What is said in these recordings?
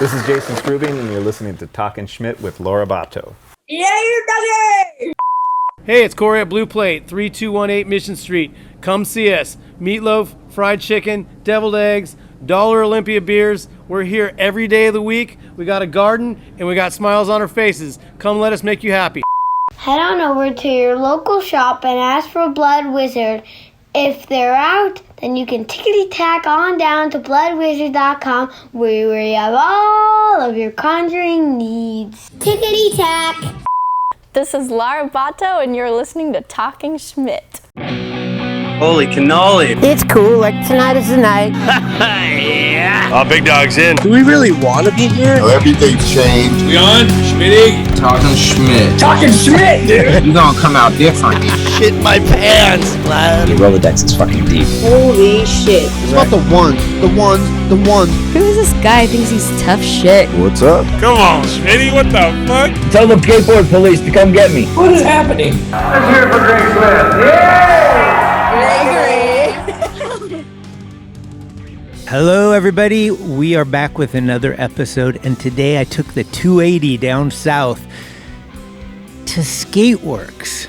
This is Jason Strubing, and you're listening to Talkin Schmit with Lara Botto. Yeah, you're doggy! Hey, it's Corey at Blue Plate, 3218 Mission Street. Come see us. Meatloaf, fried chicken, deviled eggs, Dollar Olympia beers. We're here every day of the week. We got a garden, and we got smiles on our faces. Come let us make you happy. Head on over to your local shop and ask for Blood Wizard. If they're out, then you can tickety-tack on down to bloodwizard.com where you have all of your conjuring needs. Tickety-tack! This is Lara Botto, and you're listening to Talkin Schmit. Holy cannoli. It's cool, like tonight is the night. Yeah. Oh, big dog's in. Do we really want to be here? No, everything's changed. We on? Schmitty? Talkin Schmit. Talkin Schmit, dude. You gonna come out different. Shit my pants, lad. The Rolodex is fucking deep. Holy shit. It's about the ones. Who is this guy? Thinks he's tough shit. What's up? Come on, Schmitty, what the fuck? Tell the skateboard police to come get me. What is happening? Let's hear it for Greg Swift. Yay! Hello, everybody. We are back with another episode, and today I took the 280 down south to Skateworks.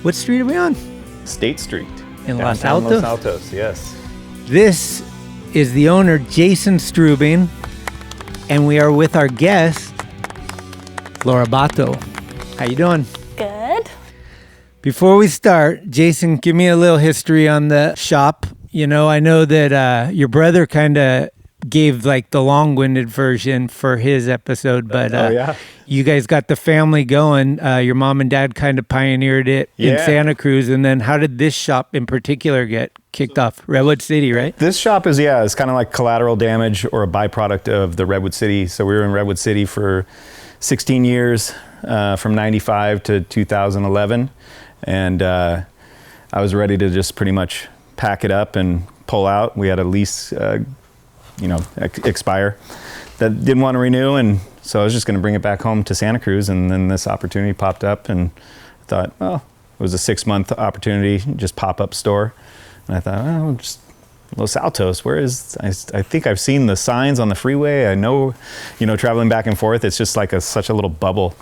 What street are we on? State Street. In Los Downtown Altos? Los Altos, yes. This is the owner, Jason Strubing, and we are with our guest, Lara Botto. How you doing? Good. Before we start, Jason, give me a little history on the shop. You know, I know that your brother kind of gave like the long-winded version for his episode, but you guys got the family going. Your mom and dad kind of pioneered it in Santa Cruz, and then how did this shop in particular get kicked off? Redwood City, right? This shop is kind of like collateral damage or a byproduct of the Redwood City. So we were in Redwood City for 16 years, from 95 to 2011. And I was ready to just pretty much pack it up and pull out. We had a lease, expire that didn't want to renew. And so I was just going to bring it back home to Santa Cruz. And then this opportunity popped up, and I thought, well, it was a 6-month opportunity, just pop-up store. And I thought, oh, just Los Altos, where is, I think I've seen the signs on the freeway. I know, traveling back and forth, it's just like such a little bubble.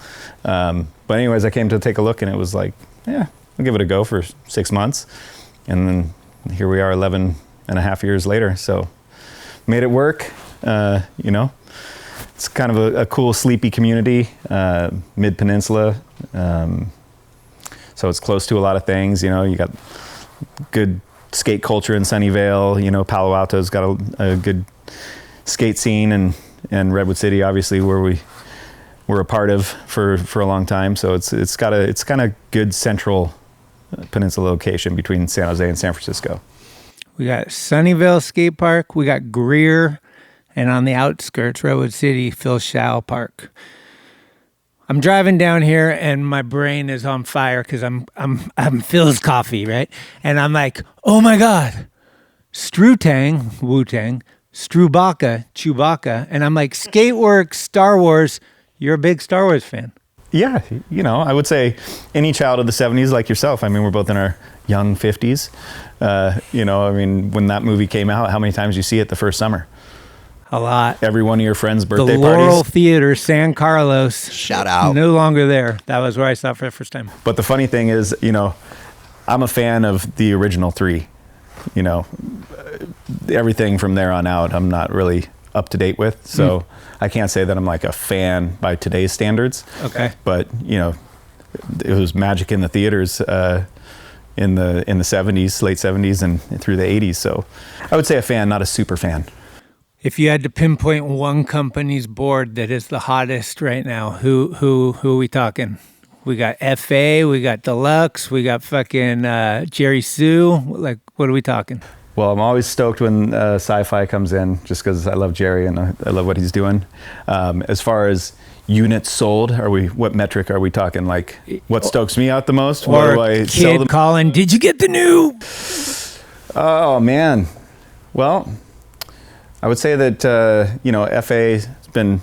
But anyways, I came to take a look, and it was like, yeah, I'll give it a go for 6 months. And then here we are 11 and a half years later. So made it work. It's kind of a cool, sleepy community, mid-peninsula. So it's close to a lot of things. You got good skate culture in Sunnyvale. Palo Alto's got a good skate scene, and Redwood City, obviously, where we were a part of for a long time. So it's kind of good central peninsula location between San Jose and San Francisco. We got Sunnyvale Skate Park. We got Greer, and on the outskirts, Redwood City, Phil Schau Park. I'm driving down here, and my brain is on fire because I'm Phil's coffee, right? And I'm like, oh my God, Strutang, Wu-Tang, Strubaka, Chewbacca. And I'm like, Skateworks, Star Wars. You're a big Star Wars fan. Yeah, I would say any child of the 70s like yourself. I mean, we're both in our young 50s. When that movie came out, how many times did you see it the first summer? A lot. Every one of your friends' birthday parties. The Laurel parties. Theater, San Carlos. Shout out. No longer there. That was where I saw it for the first time. But the funny thing is, I'm a fan of the original three. Everything from there on out, I'm not really up to date with. So I can't say that I'm like a fan by today's standards. Okay. But, it was magic in the theaters in the 70s, late 70s and through the 80s. So I would say a fan, not a super fan. If you had to pinpoint one company's board that is the hottest right now, who are we talking? We got FA, we got Deluxe, we got fucking Jerry Sue. Like, what are we talking? Well, I'm always stoked when Sci-Fi comes in, just because I love Jerry and I love what he's doing. As far as units sold, what metric are we talking? Like, what stokes me out the most? What do I sell them? Calling, did you get the new? Oh man, well, I would say that FA's been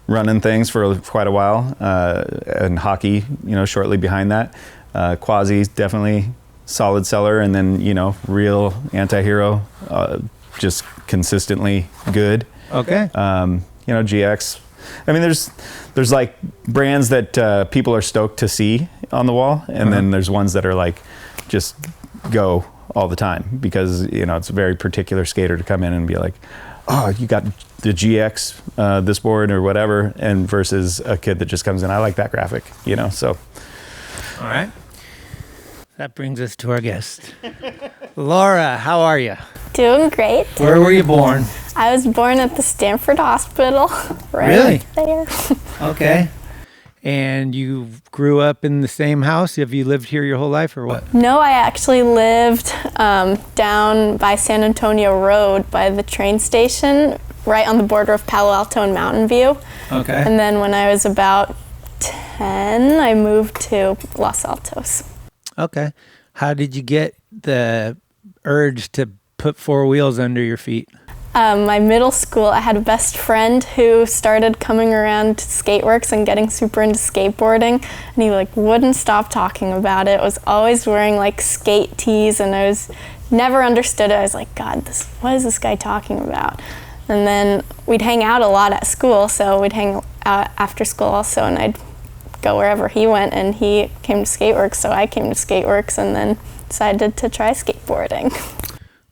running things for quite a while, and hockey, shortly behind that. Quasi's definitely solid seller, and then Real Anti-Hero, just consistently good. Okay. you know, GX. I mean, there's like brands that people are stoked to see on the wall, and then there's ones that are like just go all the time, because, you know, it's a very particular skater to come in and be like, oh, you got the GX, this board or whatever, and versus a kid that just comes in, I like that graphic, you know, so. All right. That brings us to our guest. Laura, how are you? Doing great. Where were you born? I was born at the Stanford Hospital. Right Really? there. Okay. And you grew up in the same house? Have you lived here your whole life or what? No, I actually lived down by San Antonio Road by the train station, right on the border of Palo Alto and Mountain View. Okay. And then when I was about 10, I moved to Los Altos. Okay. How did you get the urge to put four wheels under your feet? My middle school, I had a best friend who started coming around to Skateworks and getting super into skateboarding, and he like wouldn't stop talking about it. Was always wearing like skate tees, and I was never understood it. I was like, God, what is this guy talking about? And then we'd hang out a lot at school, so we'd hang out after school also, and I'd go wherever he went, and he came to Skateworks, so I came to Skateworks, and then decided to try skateboarding.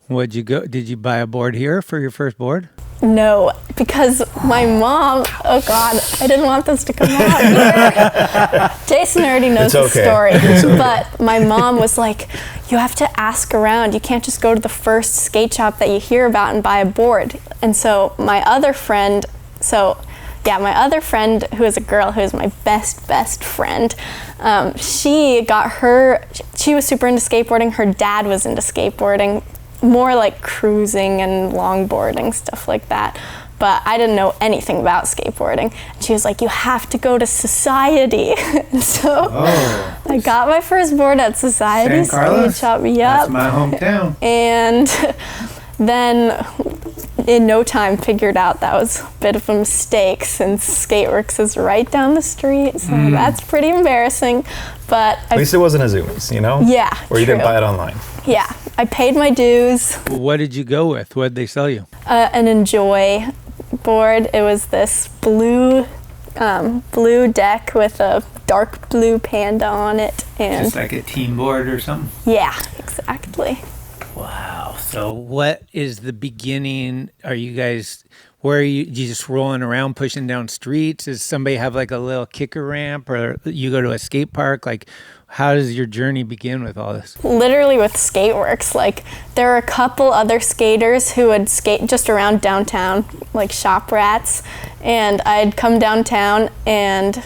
Did you buy a board here for your first board? No, because my mom, oh God, I didn't want this to come out here. Jason already knows the story, but my mom was like, you have to ask around. You can't just go to the first skate shop that you hear about and buy a board. And so my other friend, who is a girl, who is my best friend, she was super into skateboarding. Her dad was into skateboarding, more like cruising and longboarding, stuff like that. But I didn't know anything about skateboarding. She was like, you have to go to Society. And so I got my first board at Society Skate Shop. Yep. That's my hometown. And then in no time figured out that was a bit of a mistake, since Skateworks is right down the street. So that's pretty embarrassing. But at least it wasn't a Zoomies, you know? Yeah, Or you didn't buy it online. Yeah, I paid my dues. What did you go with? What did they sell you? An Enjoy board. It was this blue deck with a dark blue panda on it, and just like a team board or something? Yeah, exactly. Wow. So what is the beginning? Are you guys, where are you just rolling around pushing down streets? Does somebody have like a little kicker ramp, or you go to a skate park? Like, how does your journey begin with all this? Literally with Skateworks. Like, there are a couple other skaters who would skate just around downtown, like shop rats. And I'd come downtown and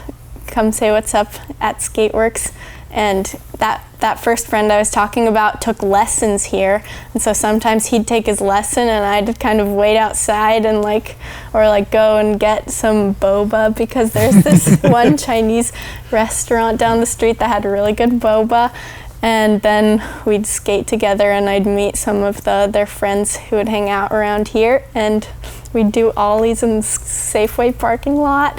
come say what's up at Skateworks. And that first friend I was talking about took lessons here, and so sometimes he'd take his lesson and I'd kind of wait outside and or go and get some boba, because there's this one Chinese restaurant down the street that had really good boba. And then we'd skate together, and I'd meet some of their friends who would hang out around here, and we'd do ollies in the Safeway parking lot.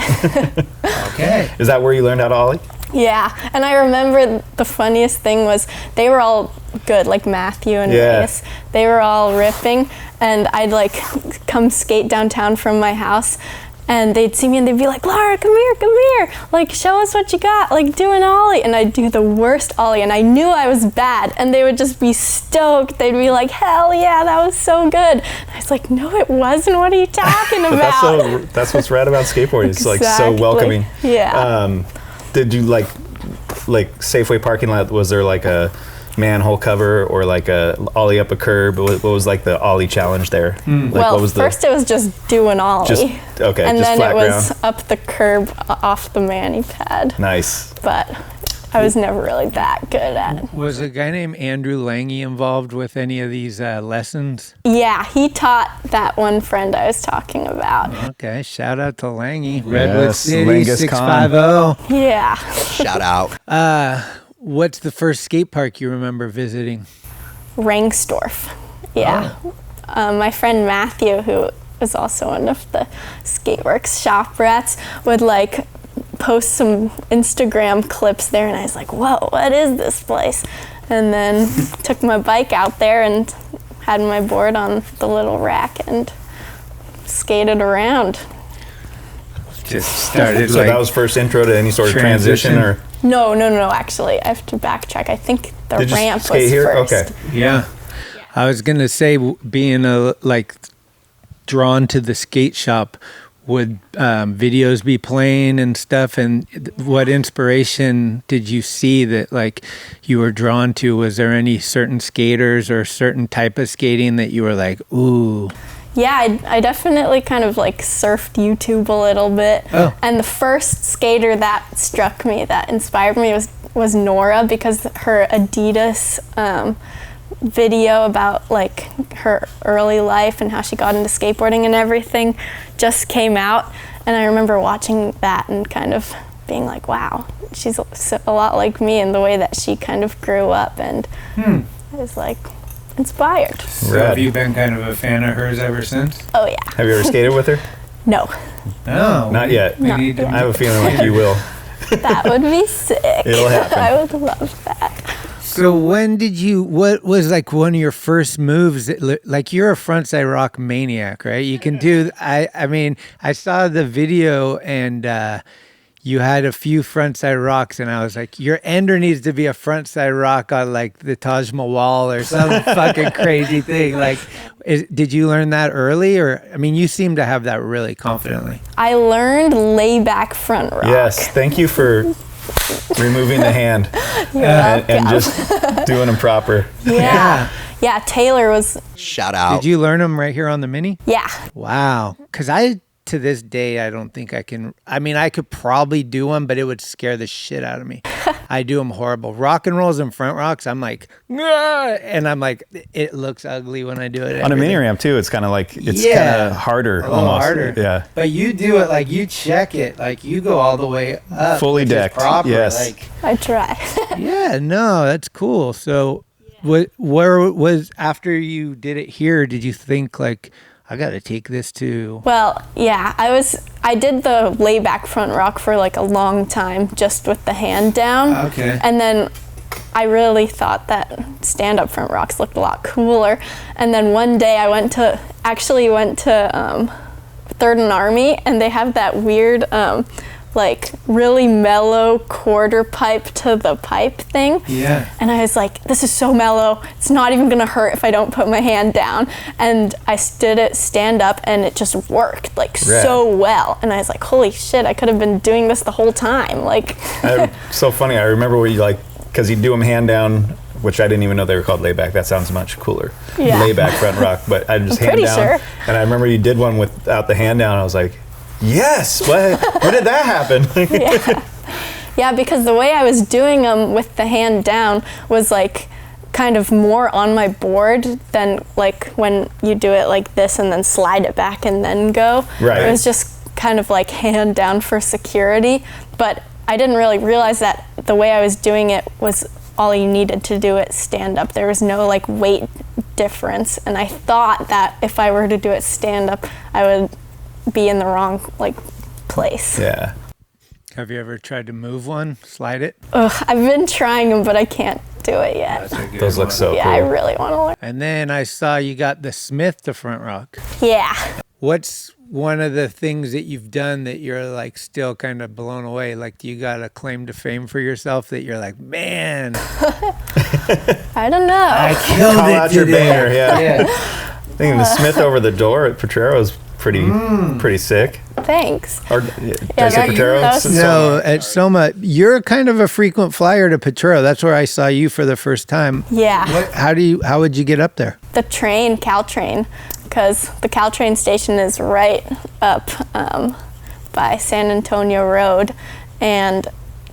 Okay. Is that where you learned how to ollie? Yeah, and I remember the funniest thing was they were all good, like Matthew and Reyes. They were all ripping, and I'd come skate downtown from my house, and they'd see me and they'd be like, Lara, come here, like show us what you got, like do an ollie. And I'd do the worst ollie, and I knew I was bad, and they would just be stoked. They'd be like, hell yeah, that was so good. And I was like, no, it wasn't. What are you talking about? That's what's rad about skateboarding. It's like so welcoming. Yeah. Did you like Safeway parking lot? Was there like a manhole cover or like a ollie up a curb? What was like the ollie challenge there? First it was just do an ollie. And then it was up the curb off the mani pad. Nice. But I was never really that good at it. Was a guy named Andrew Langi involved with any of these lessons? Yeah, he taught that one friend I was talking about. Okay, shout out to Langi. Redwood City, 650. Yeah. Shout out. What's the first skate park you remember visiting? Rangsdorf. Yeah. Oh. My friend Matthew, who was also one of the Skateworks shop rats, would post some Instagram clips there, and I was like, whoa, what is this place? And then took my bike out there and had my board on the little rack and skated around. just started So that was first intro to any sort of transition or? No, actually. I have to backtrack. I think the Did you ramp skate was here? first. Okay. Yeah. I was going to say, being drawn to the skate shop, would videos be playing and stuff? And what inspiration did you see that like you were drawn to? Was there any certain skaters or certain type of skating that you were like, ooh? Yeah, I definitely kind of like surfed YouTube a little bit. Oh. And the first skater that struck me, that inspired me was Nora, because her Adidas video about like her early life and how she got into skateboarding and everything just came out, and I remember watching that and kind of being like, wow, she's a lot like me in the way that she kind of grew up, and I was like inspired. So have you been kind of a fan of hers ever since? Oh yeah. Have you ever skated with her? No. No. Not yet. Not need to yet. I have a feeling like you will. That would be sick. It'll happen. I would love that. So when did you, what was like one of your first moves that, like you're a frontside rock maniac, right? You can do, I mean, I saw the video and you had a few frontside rocks and I was like, your ender needs to be a frontside rock on like the Taj Mahal or some fucking crazy thing. Like, did you learn that early? Or, I mean, you seem to have that really confidently. I learned layback front rock. Yes, thank you for removing the hand and just doing them proper. Yeah. Yeah, Taylor was. Shout out. Did you learn them right here on the Mini? Yeah. Wow. Because to this day, I don't think I can. I mean, I could probably do one, but it would scare the shit out of me. I do them horrible. Rock and rolls and front rocks, I'm like, "Nah," and I'm like, it looks ugly when I do it. On a mini ramp too, it's kind of like, it's Yeah. kind of harder A little almost. harder. Yeah. But you do it like you check it, like you go all the way up. Fully which is decked, Proper. yes. Like, I try. yeah, no, that's cool. So, where was after you did it here? Did you think like, I got to take this to? Well, yeah, I did the layback front rock for like a long time, just with the hand down. Okay. And then I really thought that stand-up front rocks looked a lot cooler. And then one day I went to 3rd and Army, and they have that weird, like really mellow quarter pipe to the pipe thing. Yeah. And I was like, this is so mellow. It's not even gonna hurt if I don't put my hand down. And I did it stand up and it just worked like so well. And I was like, holy shit, I could have been doing this the whole time. Like, So funny. I remember where you because you do them hand down, which I didn't even know they were called layback. That sounds much cooler. Yeah. Layback front rock, but I just hand pretty down. sure. And I remember you did one without the hand down. I was like, yes. When did that happen? yeah, because the way I was doing them with the hand down was like kind of more on my board than like when you do it like this and then slide it back and then go. Right. It was just kind of like hand down for security. But I didn't really realize that the way I was doing it was all you needed to do it stand up. There was no like weight difference. And I thought that if I were to do it stand up, I would be in the wrong like place. Yeah. Have you ever tried to move one, slide it? Ugh, I've been trying them, but I can't do it yet. Those look so Yeah, cool. I really want to learn. And then I saw you got the Smith to front rock. Yeah. What's one of the things that you've done that you're like still kind of blown away? Like, do you got a claim to fame for yourself that you're like, man, I don't know. I killed Call it out your today. banner, yeah. Yeah. I think the Smith over the door at Potrero is pretty sick. Thanks. Or did I say that- Potrero? that was- No, at Soma, you're kind of a frequent flyer to Potrero. That's where I saw you for the first time. Yeah. How would you get up there? The train, Caltrain, because the Caltrain station is right up by San Antonio Road and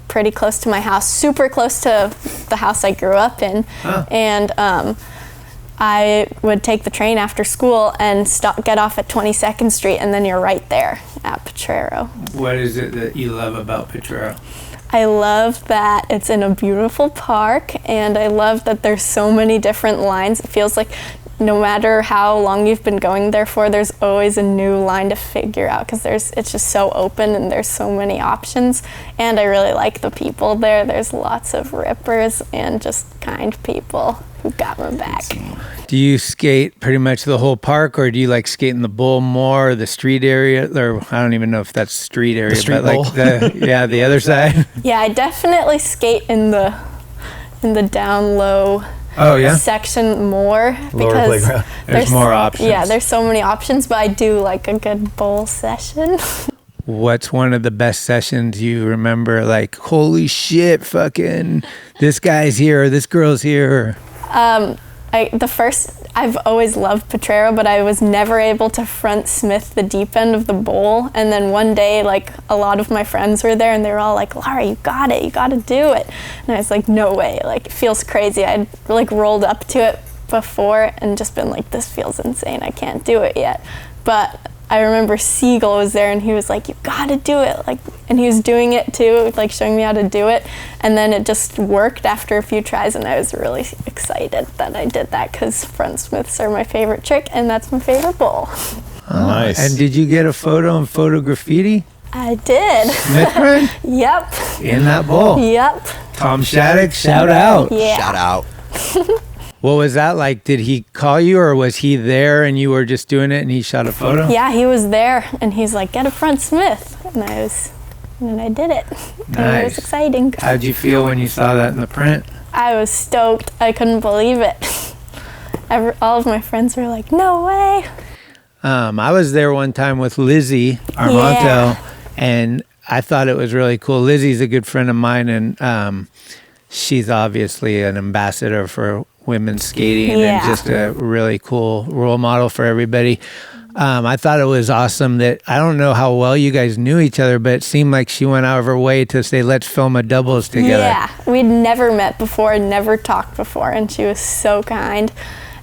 pretty close to my house, super close to the house I grew up in. And I would take the train after school and get off at 22nd Street, and then you're right there at Potrero. What is it that you love about Potrero? I love that it's in a beautiful park, and I love that there's so many different lines. It feels like no matter how long you've been going there for, there's always a new line to figure out because it's just so open and there's so many options. And I really like the people there. There's lots of rippers and just kind people. who got my back. Do you skate pretty much the whole park, or do you like skate in the bowl more, or the street area? Or I don't even know if that's street area, street but bowl? like the other side. Yeah, I definitely skate in the down low section more Lower playground. There's more options. Yeah, there's so many options, but I do like a good bowl session. What's one of the best sessions you remember? Like, holy shit, fucking, this guy's here, or this girl's here. I've always loved Potrero, but I was never able to front Smith the deep end of the bowl. And then one day, like, a lot of my friends were there and they were all like, Lara, you got to do it. And I was like, no way, like, it feels crazy. I'd like rolled up to it before and just been like, this feels insane, I can't do it yet. But I remember Siegel was there and he was like, you gotta do it. Like, and he was doing it too, like showing me how to do it. And then it just worked after a few tries and I was really excited that I did that because front Smiths are my favorite trick and that's my favorite bowl. Oh, nice. And did you get a photo on Photo Graffiti? I did. Smith print? Yep. In that bowl? Yep. Tom Shattuck, shout out. Yeah. Shout out. What was that like? Did he call you, or was he there and you were just doing it and he shot a photo? Yeah, he was there and he's like, get a front Smith. And I did it. Nice. And it was exciting. How'd you feel when you saw that in the print? I was stoked. I couldn't believe it. All of my friends were like, no way. I was there one time with Lizzie Armanto, and I thought it was really cool. Lizzie's a good friend of mine, and she's obviously an ambassador for women's skating and just a really cool role model for everybody. I thought it was awesome that, I don't know how well you guys knew each other, but it seemed like she went out of her way to say, let's film a doubles together. Yeah, we'd never met before, never talked before, and she was so kind.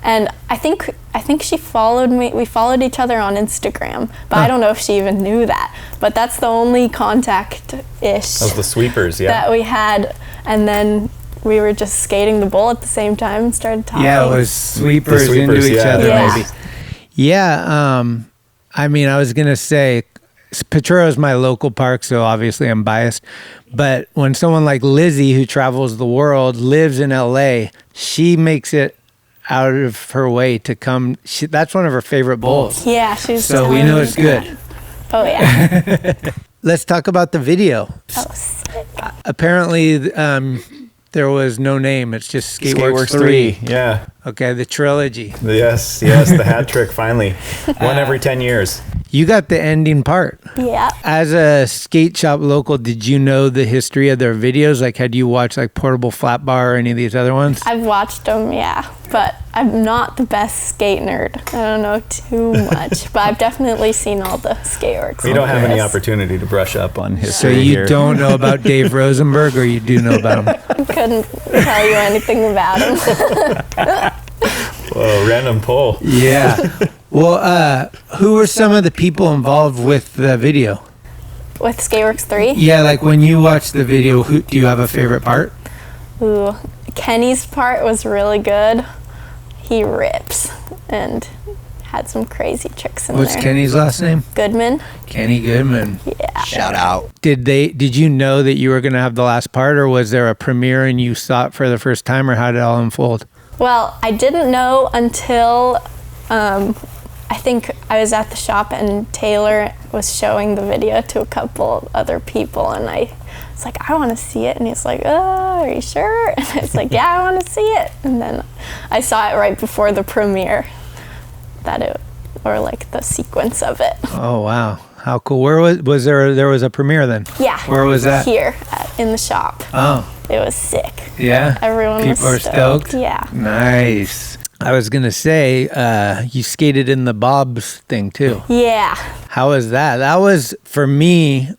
And I think she followed me. We followed each other on Instagram, but I don't know if she even knew that. But that's the only contact-ish Of the sweepers, that we had. And then we were just skating the bowl at the same time and started talking. Yeah, it was sweepers into each other, maybe. Yeah, I mean, I was going to say, Potrero is my local park, so obviously I'm biased. But when someone like Lizzie, who travels the world, lives in LA, she makes it out of her way to come. That's one of her favorite bowls. Yeah, she's so we know it's good. Oh, yeah. Let's talk about the video. Oh, sick. Apparently, there was no name. It's just Skateworks 3. Yeah. Okay, the trilogy. Yes, the hat trick finally. One every 10 years. You got the ending part. Yeah. As a skate shop local, did you know the history of their videos? Like, had you watched like Portable Flat Bar or any of these other ones? I've watched them, yeah, but I'm not the best skate nerd. I don't know too much, but I've definitely seen all the Skateworks. We don't have any videos. opportunity to brush up on history So you here. don't know about Dave Rosenberg, or you do know about him? I couldn't tell you anything about him. Whoa, random poll. Yeah. Well, who were some of the people involved with the video? With Skateworks 3? Yeah, like when you watch the video, do you have a favorite part? Ooh, Kenny's part was really good. He rips and had some crazy tricks in What's there. Kenny's last name? Goodman. Kenny Goodman. Yeah. Shout out. Did you know that you were going to have the last part, or was there a premiere and you saw it for the first time, or how did it all unfold? Well, I didn't know until I think I was at the shop and Taylor was showing the video to a couple other people, and I was like, I want to see it. And he's like, oh, are you sure? And I was like, yeah, I want to see it. And then I saw it right before the premiere, or like the sequence of it. Oh, wow. How cool. Where was there was a premiere then? Yeah. Where was that? Here in the shop. Oh. It was sick. Yeah? Everyone People was are stoked? Yeah. Nice. I was going to say, you skated in the Bob's thing too. Yeah. How was that? That was, for me,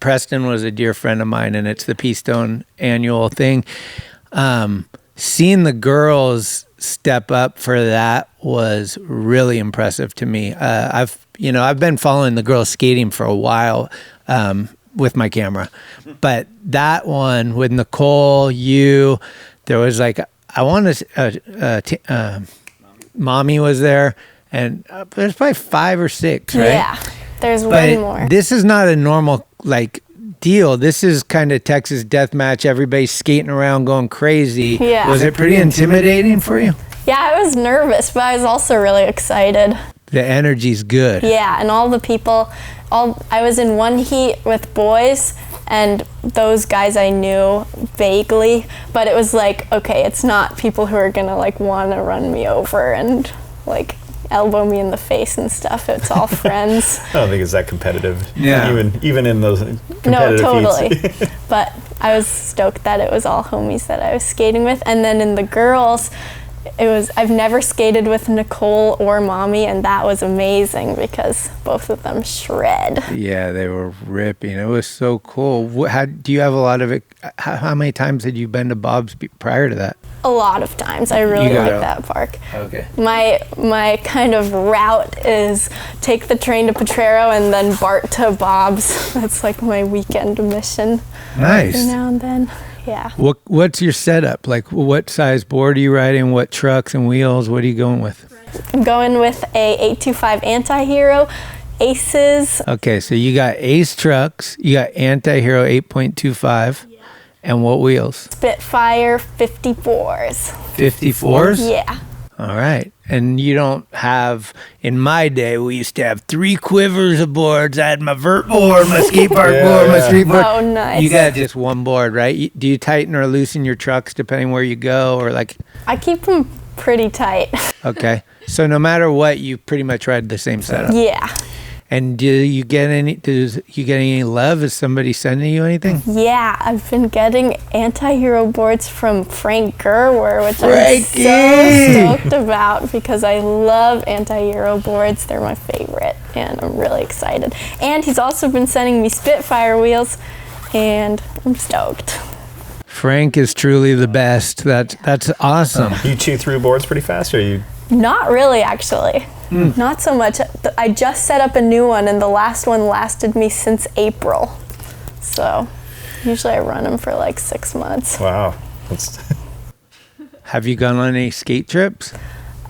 Preston was a dear friend of mine, and it's the Peastone annual thing. Seeing the girls step up for that was really impressive to me. I've been following the girls skating for a while with my camera, but that one with Nicole, there was like, I want to, Mommy was there, and there's probably 5 or 6, right? Yeah. There's But way more. this is not a normal like deal. This is kind of Texas death match. Everybody's skating around going crazy. Yeah. Was it pretty intimidating for you? Yeah, I was nervous, but I was also really excited. The energy's good. Yeah, and all the people, I was in one heat with boys, and those guys I knew vaguely, but it was like, okay, it's not people who are gonna like want to run me over and like elbow me in the face and stuff. It's all friends. I don't think it's that competitive. Yeah. Even in those competitive No, totally. heats. But I was stoked that it was all homies that I was skating with. And then in the girls, I've never skated with Nicole or Mommy, and that was amazing because both of them shred. Yeah, they were ripping. It was so cool. Do you have a lot of it? How many times had you been to Bob's prior to that? A lot of times. I really like that park. Okay. My kind of route is take the train to Potrero and then BART to Bob's. That's like my weekend mission. Nice. Every now and then. Yeah. What's your setup? Like, what size board are you riding? What trucks and wheels? What are you going with? I'm going with a 825 Anti-Hero, Aces. Okay, so you got Ace trucks, you got Anti-Hero 8.25, and what wheels? Spitfire 54s. 54s? Yeah. All right. And you don't have, in my day, we used to have 3 quivers of boards. I had my vert board, my skate park board, my street board. Oh, nice. You got just one board, right? Do you tighten or loosen your trucks depending where you go, or like? I keep them pretty tight. Okay. So no matter what, you pretty much ride the same setup. Yeah. And do you get any love? Is somebody sending you anything? Yeah, I've been getting Anti-Hero boards from Frank Gerwer, which Frankie! I'm so stoked about because I love Anti-Hero boards. They're my favorite, and I'm really excited. And he's also been sending me Spitfire wheels, and I'm stoked. Frank is truly the best. That's awesome. You chew through boards pretty fast, or you? Not really, actually. Not so much. I just set up a new one, and the last one lasted me since April. So usually I run them for like 6 months. Wow. Have you gone on any skate trips?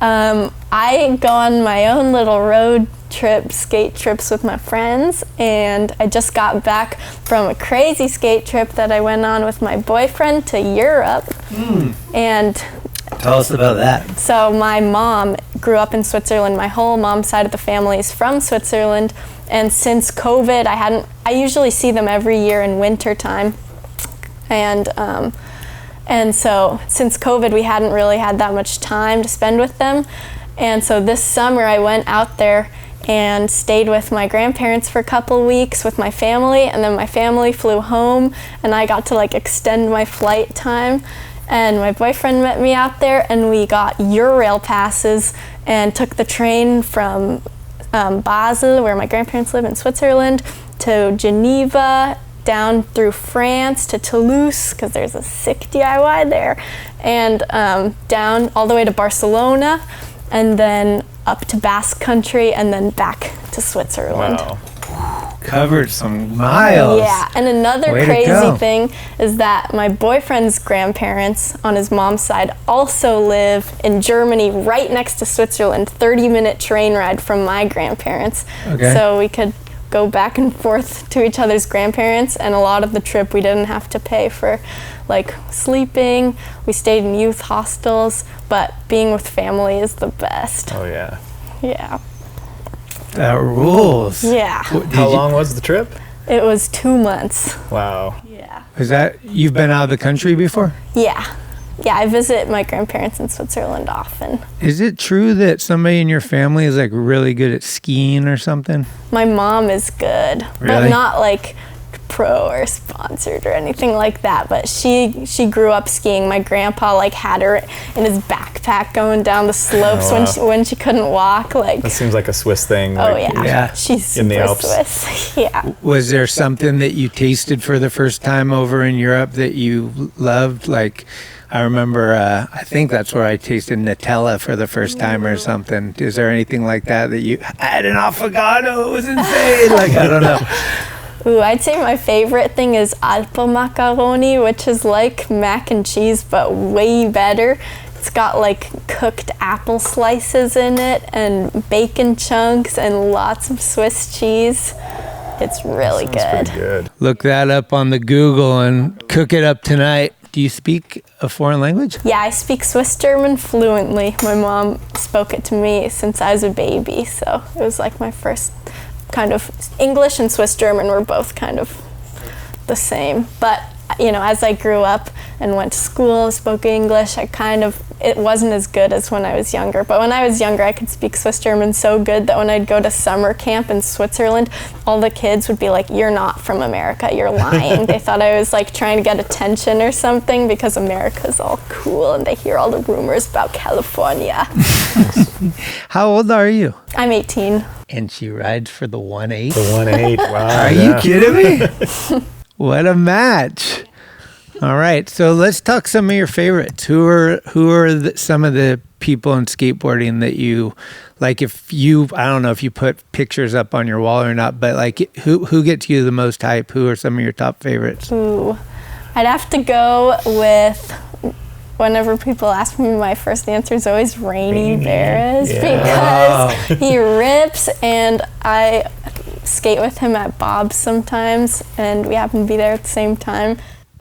I go on my own little road trip, skate trips with my friends, and I just got back from a crazy skate trip that I went on with my boyfriend to Europe. And tell us about that. So my mom grew up in Switzerland. My whole mom's side of the family is from Switzerland, and since COVID, I usually see them every year in winter time, and so since COVID, we hadn't really had that much time to spend with them. And so this summer I went out there and stayed with my grandparents for a couple weeks with my family, and then my family flew home, and I got to like extend my flight time. And my boyfriend met me out there, and we got Eurail passes and took the train from Basel, where my grandparents live in Switzerland, to Geneva, down through France to Toulouse, because there's a sick DIY there, and down all the way to Barcelona, and then up to Basque Country, and then back to Switzerland. Wow. Covered some miles. Yeah, and another Way to crazy go. thing is that my boyfriend's grandparents on his mom's side also live in Germany, right next to Switzerland, 30-minute train ride from my grandparents. Okay. So we could go back and forth to each other's grandparents, and a lot of the trip we didn't have to pay for like sleeping. We stayed in youth hostels, but being with family is the best. Oh yeah. Yeah. That rules. Yeah. How long was the trip? It was 2 months. Wow. Yeah. Is that, you've been out of the country before? Yeah. Yeah, I visit my grandparents in Switzerland often. Is it true that somebody in your family is like really good at skiing or something? My mom is good, but Really? not like pro or sponsored or anything like that, but she grew up skiing. My grandpa like had her in his backpack going down the slopes when she couldn't walk. Like, That seems like a Swiss thing. oh like, Yeah. she's in the super Alps. Swiss. Yeah. Was there something that you tasted for the first time over in Europe that you loved? Like, I remember, I think that's where I tasted Nutella for the first time or something. Is there anything like that you I had an affogato? It was insane. Like, I don't know. Ooh, I'd say my favorite thing is Alpo macaroni, which is like mac and cheese, but way better. It's got like cooked apple slices in it and bacon chunks and lots of Swiss cheese. It's really Sounds good. pretty good. Look that up on the Google and cook it up tonight. Do you speak a foreign language? Yeah, I speak Swiss German fluently. My mom spoke it to me since I was a baby, so it was like my first kind of English and Swiss German were both kind of the same. But as I grew up and went to school, spoke English, it wasn't as good as when I was younger. But when I was younger, I could speak Swiss German so good that when I'd go to summer camp in Switzerland, all the kids would be like, "You're not from America, you're lying." They thought I was like trying to get attention or something because America's all cool and they hear all the rumors about California. How old are you? I'm 18. And she rides for the 1.8. The 1.8, wow. Are you kidding me? What a match. All right, so let's talk some of your favorites. Who are some of the people in skateboarding that you like? I don't know if you put pictures up on your wall or not, but like who gets you the most hype? Who are some of your top favorites? Ooh, I'd have to go with, whenever people ask me, my first answer is always Rainy Bears, because he rips, and I skate with him at Bob's sometimes, and we happen to be there at the same time.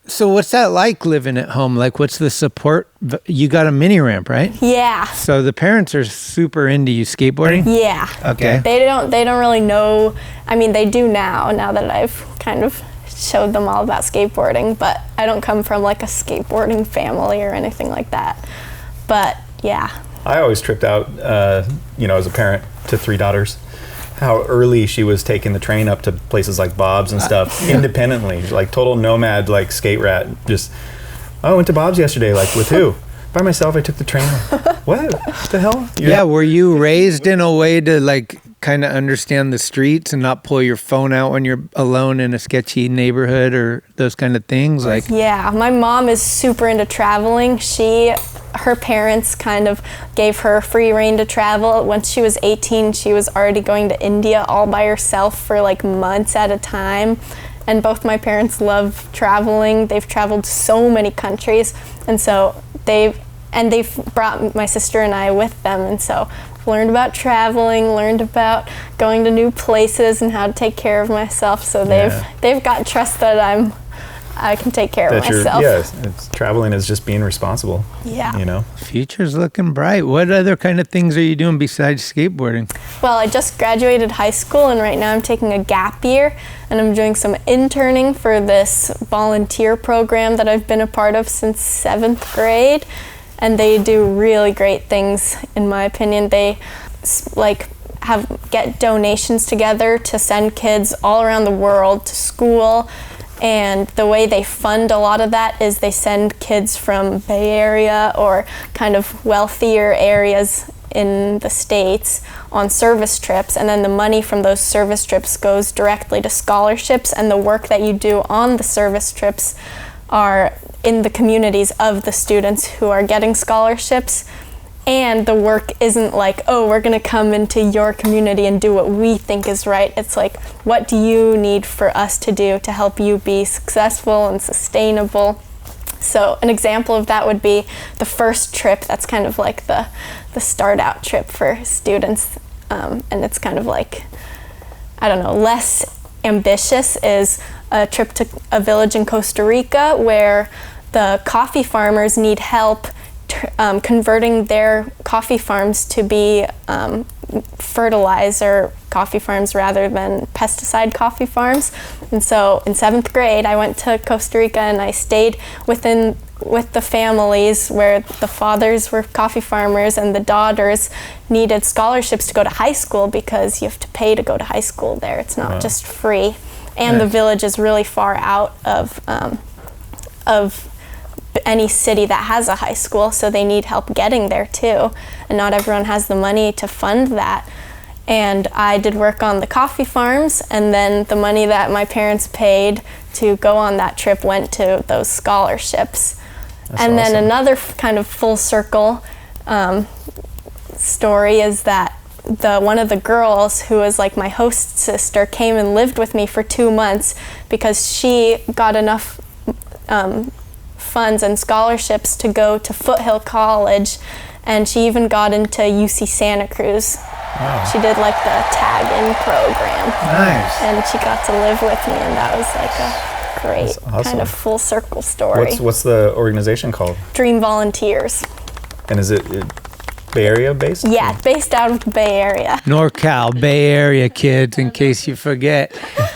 So what's that like living at home? Like, what's the support? You got a mini ramp, right? Yeah. So the parents are super into you skateboarding? Yeah. Okay. They don't really know. I mean, they do now that I've kind of showed them all about skateboarding, but I don't come from like a skateboarding family or anything like that. But yeah. I always tripped out, as a parent to 3 daughters, how early she was taking the train up to places like Bob's and stuff independently, like total nomad, like skate rat. Just, I went to Bob's yesterday, like with who? By myself. I took the train. What the hell? Yeah, were you raised in a way to like kind of understand the streets and not pull your phone out when you're alone in a sketchy neighborhood or those kind of things? Like, yeah, my mom is super into traveling. Her parents kind of gave her free rein to travel. Once she was 18, she was already going to India all by herself for like months at a time. And both my parents love traveling. They've traveled so many countries, and so they've brought my sister and I with them, and so I've learned about traveling, learned about going to new places and how to take care of myself. So they've got trust that I can take care of myself. Traveling is just being responsible. Yeah. Future's looking bright. What other kind of things are you doing besides skateboarding? Well, I just graduated high school, and right now I'm taking a gap year, and I'm doing some interning for this volunteer program that I've been a part of since 7th grade, and they do really great things, in my opinion. They get donations together to send kids all around the world to school. And the way they fund a lot of that is they send kids from Bay Area or kind of wealthier areas in the States on service trips, and then the money from those service trips goes directly to scholarships, and the work that you do on the service trips are in the communities of the students who are getting scholarships. And the work isn't like, oh, we're going to come into your community and do what we think is right. It's like, what do you need for us to do to help you be successful and sustainable? So an example of that would be the first trip. That's kind of like the start out trip for students. And it's kind of like, I don't know, less ambitious is a trip to a village in Costa Rica where the coffee farmers need help converting their coffee farms to be fertilizer coffee farms rather than pesticide coffee farms. And so in 7th grade, I went to Costa Rica and I stayed with the families where the fathers were coffee farmers and the daughters needed scholarships to go to high school because you have to pay to go to high school there. It's not just free. And the village is really far out of any city that has a high school, so they need help getting there too, and not everyone has the money to fund that. And I did work on the coffee farms, and then the money that my parents paid to go on that trip went to those scholarships. That's and awesome. Then another kind of full circle story is that one of the girls who was like my host sister came and lived with me for 2 months because she got enough funds and scholarships to go to Foothill College, and she even got into UC Santa Cruz. She did like the tag-in program. Nice. And she got to live with me, and that was like a great awesome. kind of full circle story. What's the organization called? Dream Volunteers. And is it Bay Area based? Yeah, based out of the Bay Area. NorCal, Bay Area kids, in case you forget.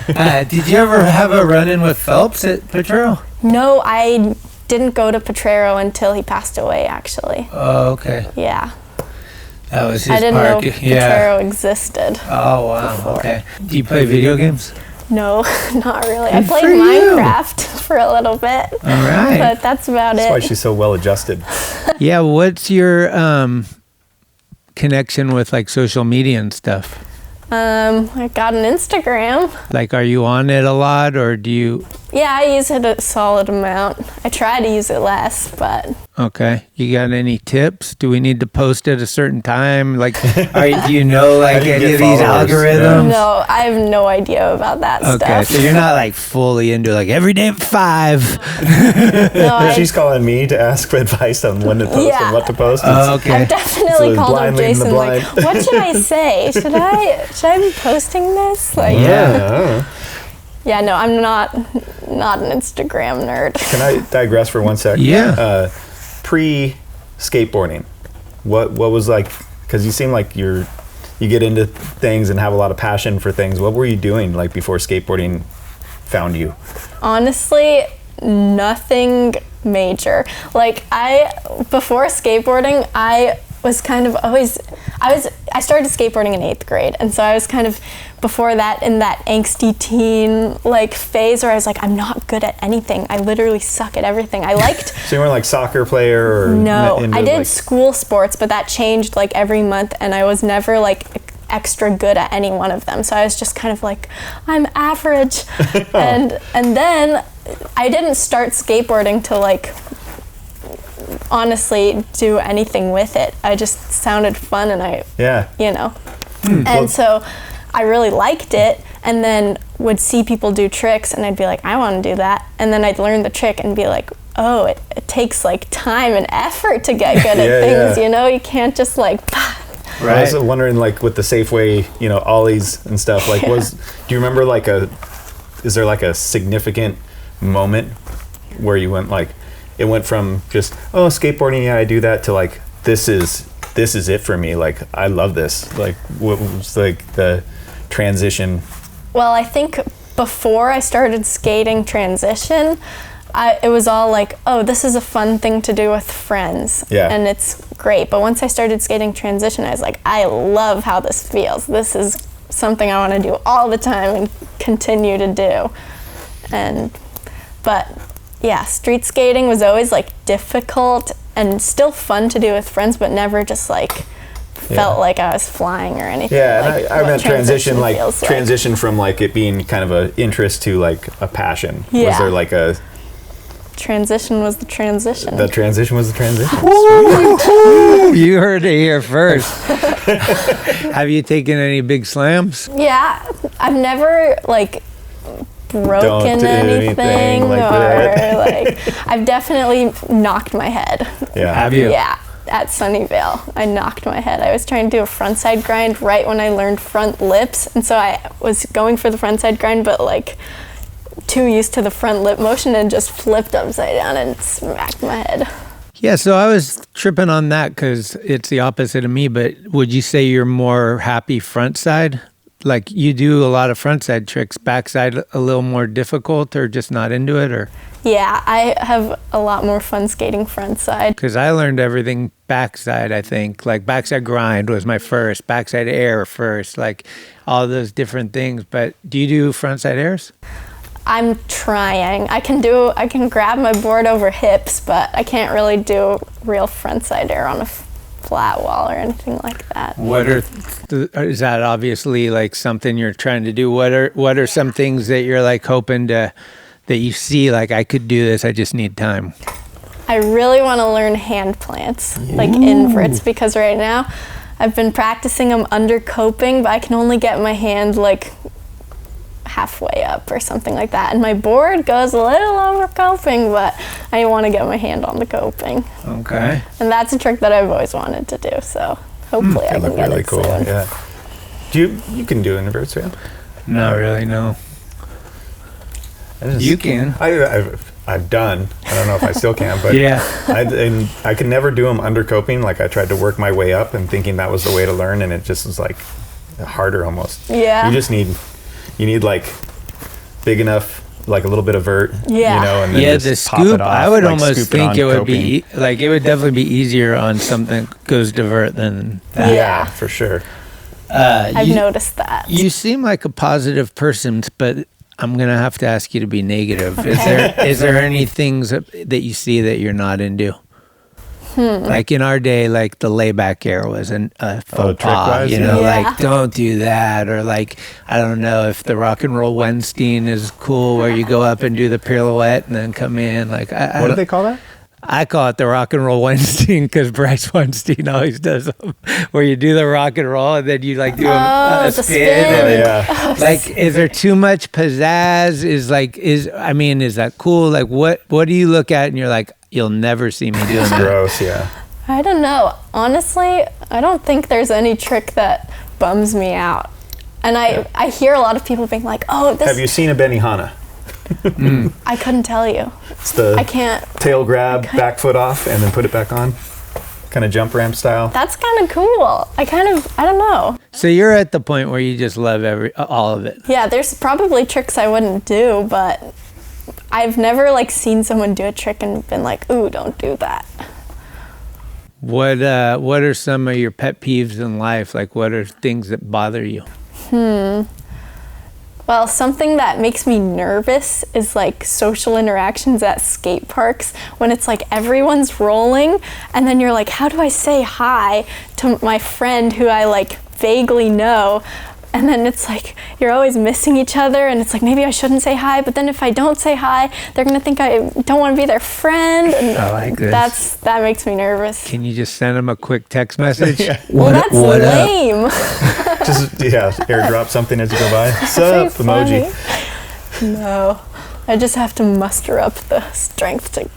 Did you ever have a run-in with Phelps at Potrero? No, I didn't go to Potrero until he passed away, actually. Oh, okay. Yeah. That was his I didn't park. know Potrero existed. Oh, wow. before. Okay. Do you play video games? No, not really. I Good played for you. Minecraft for a little bit. All right. But that's about That's why it. she's so well adjusted. Yeah, what's your connection with like social media and stuff? I got an Instagram. Like, are you on it a lot, or do you? Yeah, I use it a solid amount. I try to use it less, but Okay. You got any tips? Do we need to post at a certain time? Like, do you know like do you any get of these followers? algorithms? no, I have no idea about that Okay, stuff. so you're not like fully into like every day at 5. No, She's calling me to ask for advice on when to post Yeah. and what to post. Okay. I've definitely So called up blind leading the Jason like, what should I say? Should I be posting this? Like, yeah, no, I'm not an Instagram nerd. Can I digress for 1 second? Yeah. Pre-skateboarding, what was like? Because you seem like you get into things and have a lot of passion for things. What were you doing like before skateboarding found you? Honestly, nothing major. Like before skateboarding, I was kind of always, I started skateboarding in 8th grade. And so I was kind of, before that, in that angsty teen like phase where I was like, I'm not good at anything. I literally suck at everything. I liked... So you weren't like soccer player or... No, into, I did like... school sports, but that changed like every month, and I was never like extra good at any one of them. So I was just kind of like, I'm average. and then I didn't start skateboarding to like honestly do anything with it. I just sounded fun, and you know. And so I really liked it, and then would see people do tricks, and I'd be like, I want to do that. And then I'd learn the trick and be like, oh, it takes like time and effort to get good at things, you know? You can't just like... Right. I was wondering, like, with the Safeway, you know, ollies and stuff, like, do you remember, like, is there, like, a significant moment where you went, like, it went from just, oh, skateboarding, yeah, I do that, to, like, this is it for me, like, I love this. Like, what was, like, the transition? Well, I think before I started skating transition, it was all like, oh, this is a fun thing to do with friends. Yeah. And it's great. But once I started skating transition, I was like, I love how this feels. This is something I want to do all the time and continue to do. But yeah, street skating was always like difficult and still fun to do with friends, but never just like felt like I was flying or anything. Yeah, like and I meant transition, like feels transition from like it being kind of an interest to like a passion. Yeah. Was there like a... Transition was the transition. The transition was the transition. You heard it here first. Have you taken any big slams? Yeah, I've never like broken do anything anything like or that. like I've definitely knocked my head. Yeah. Have you? Yeah, at Sunnyvale, I knocked my head. I was trying to do a frontside grind right when I learned front lips, and so I was going for the frontside grind, but like too used to the front lip motion and just flipped upside down and smacked my head. Yeah, so I was tripping on that because it's the opposite of me, but would you say you're more happy front side? Like you do a lot of front side tricks, backside a little more difficult or just not into it? Or Yeah, I have a lot more fun skating front side. because I learned everything backside, I think. Like backside grind was my first, backside air first, like all those different things. But do you do front side airs? I'm trying. I can grab my board over hips, but I can't really do real frontside air on a flat wall or anything like that. What is that obviously like something you're trying to do? What are some things that you're like hoping to, that you see like I could do this, I just need time? I really want to learn hand plants, like inverts, because right now I've been practicing them under coping, but I can only get my hand like halfway up or something like that, and my board goes a little over coping, but I want to get my hand on the coping. Okay. And that's a trick that I've always wanted to do, so hopefully I can get really it cool. soon. Yeah. You can do inverts, yeah? Not really, no. You can. I've done. I don't know if I still can, but Yeah. I could never do them under coping. Like I tried to work my way up and thinking that was the way to learn, and it just was like harder almost. Yeah. You need like big enough, like a little bit of vert. Yeah. You know, and then Yeah, just the pop scoop, it off, I would like almost scoop think on it would coping. be, like, it would definitely be easier on something that goes divert than that. Yeah, for sure. I've noticed that. You seem like a positive person, but I'm going to have to ask you to be negative. Okay. Is there any things that you see that you're not into? Like in our day, like the layback era was a faux pas, trick-wise, you know, yeah. like don't do that. Or like, I don't know if the rock and roll Weinstein is cool where you go up and do the pirouette and then come in. Like, What do they call that? I call it the rock and roll Weinstein because Bryce Weinstein always does them, where you do the rock and roll and then you like do a the spin. spin. And then, Yeah. like, is there too much pizzazz? Is that cool? Like, what do you look at and you're like, you'll never see me doing that? Gross, yeah. I don't know. Honestly, I don't think there's any trick that bums me out. And I hear a lot of people being like, oh, this... Have you seen a Benihana? I couldn't tell you. It's the I can't... tail grab, back foot off, and then put it back on. Kind of jump ramp style. That's kind of cool. I don't know. So you're at the point where you just love all of it. Yeah, there's probably tricks I wouldn't do, but I've never like seen someone do a trick and been like, ooh, don't do that. What are some of your pet peeves in life? Like, what are things that bother you? Well, something that makes me nervous is like social interactions at skate parks when it's like everyone's rolling and then you're like, how do I say hi to my friend who I like vaguely know? And then it's like you're always missing each other and it's like maybe I shouldn't say hi, but then if I don't say hi, they're gonna think I don't want to be their friend. And I like this. that makes me nervous. Can you just send them a quick text message? Well, that's what up? lame. Just, airdrop something as you go by. Sup, emoji. No, I just have to muster up the strength to.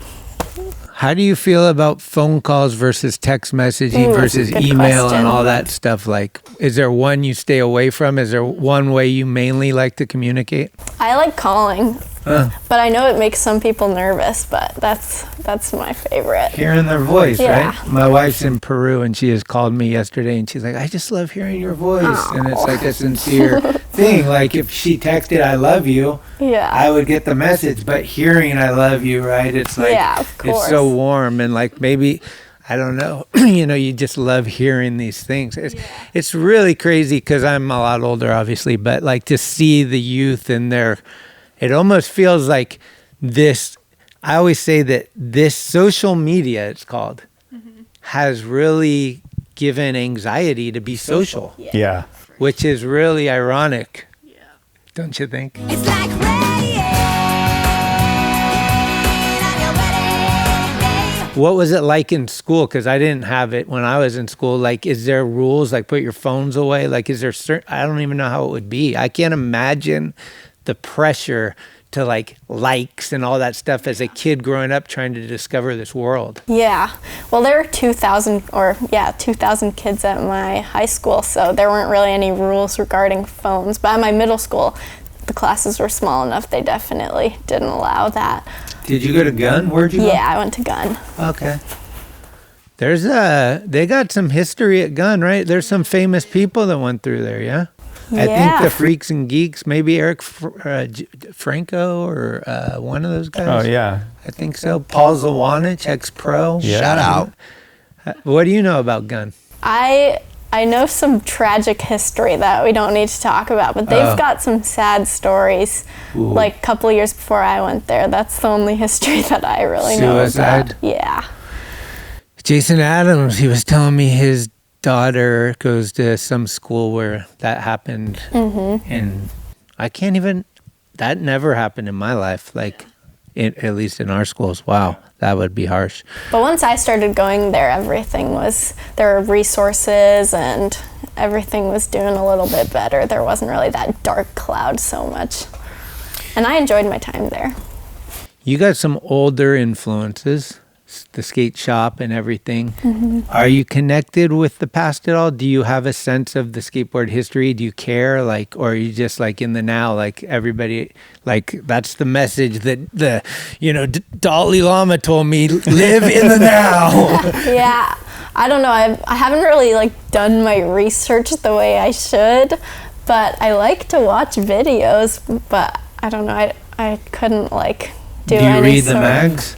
How do you feel about phone calls versus text messaging Ooh, versus good email question. and all that stuff? Like, is there one you stay away from? Is there one way you mainly like to communicate? I like calling, but I know it makes some people nervous, but that's my favorite. Hearing their voice, Yeah. right? My wife's in Peru and she has called me yesterday and she's like, I just love hearing your voice. And it's like a sincere thing. Like if she texted, I love you, Yeah. I would get the message, but hearing I love you, right? It's like, Yeah, of course. it's so warm and like maybe, I don't know, you just love hearing these things. It's really crazy because I'm a lot older, obviously, but like to see the youth in their, it almost feels like this, I always say that this social media, it's called, has really given anxiety to be social, Yeah. which is really ironic. Yeah. Don't you think? It's like rain on your wedding day. What was it like in school? Because I didn't have it when I was in school. Like, is there rules? Like, put your phones away? Like, is there certain, I don't even know how it would be. I can't imagine the pressure to like likes and all that stuff as a kid growing up trying to discover this world. Yeah. Well, there were 2,000 kids at my high school, so there weren't really any rules regarding phones. But at my middle school, the classes were small enough, they definitely didn't allow that. Did you go to Gun? Where'd you go? Yeah, I went to Gun. Okay. There's they got some history at Gun, right? There's some famous people that went through there, yeah? I think the Freaks and Geeks, maybe Eric Franco or one of those guys. Oh, yeah. I think so. Paul Zawanich, ex-pro. Yeah. Shout out. What do you know about Gun? I know some tragic history that we don't need to talk about, but they've got some sad stories. Ooh. Like a couple of years before I went there, that's the only history that I really know Suicide? about. Yeah. Jason Adams, he was telling me his daughter goes to some school where that happened. And I can't even, that never happened in my life. Like, at least in our schools. Wow, that would be harsh. But once I started going there, there were resources and everything was doing a little bit better. There wasn't really that dark cloud so much. And I enjoyed my time there. You got some older influences. the skate shop and everything. Are you connected with the past at all? Do you have a sense of the skateboard history? Do you care, like, or are you just like in the now, like everybody, like that's the message that the, you know, Dalai Lama told me, live in the now. Yeah, I don't know. I haven't really like done my research the way I should, but I like to watch videos. But I don't know. I couldn't like do. Do you any read the sort of- mags?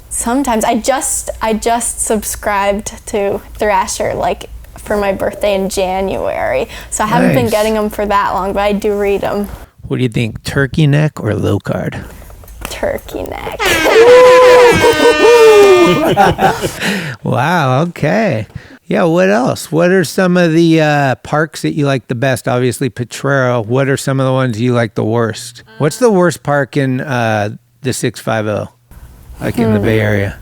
Sometimes I just subscribed to Thrasher like for my birthday in January, so I haven't been Nice. getting them for that long, but I do read them. What do you think, turkey neck or low card? Turkey neck. Wow, okay. Yeah, what else? What are some of the parks that you like the best? Obviously, Potrero. What are some of the ones you like the worst? What's the worst park in the 650, like in the Bay Area?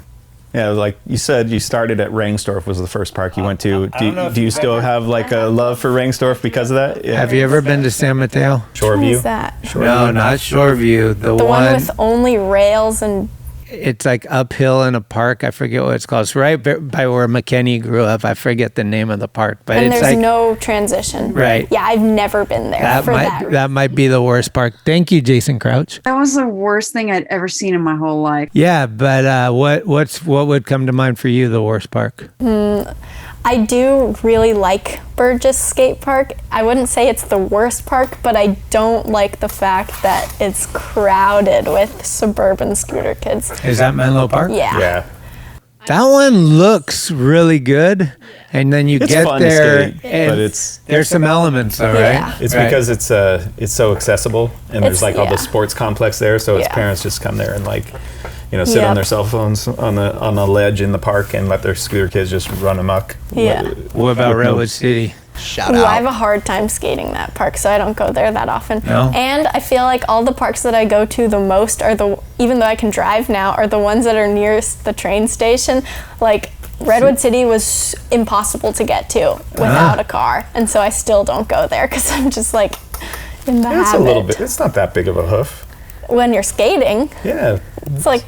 Yeah, like you said, you started at Rangsdorf was the first park you went to. Do you still have like a love for Rangsdorf because of that? Yeah. Have you ever been to San Mateo? What Shoreview? is that? No, not Shoreview. The The one, one with only rails and it's like uphill in a park. I forget what it's called. It's right by where McKinney grew up. I forget the name of the park, but it's there's like no transition. Right. Yeah, I've never been there that for might that. might be the worst park. Thank you, Jason Crouch. That was the worst thing I'd ever seen in my whole life. Yeah, but what would come to mind for you, the worst park? I do really like Burgess Skate Park. I wouldn't say it's the worst park, but I don't like the fact that it's crowded with suburban scooter kids. Is that Menlo Park? Yeah. Yeah. That one looks really good, and then you It's get fun to there, skate, and but it's there's some elements, though, Yeah. right? it's Right. because it's so accessible and there's It's- like all yeah. the sports complex there, so its Yeah. parents just come there and like, you know, sit on Yep. their cell phones on the ledge in the park and let their scooter kids just run amok. Yeah. What about With no- Redwood City? Shout Ooh, I have out. a hard time skating that park, so I don't go there that often. No? And I feel like all the parks that I go to the most are even though I can drive now, are the ones that are nearest the train station. Like Redwood City was impossible to get to without a car, and so I still don't go there because I'm just like in the It's habit. a little bit. It's not that big of a hoof. When you're skating, Yeah. it's like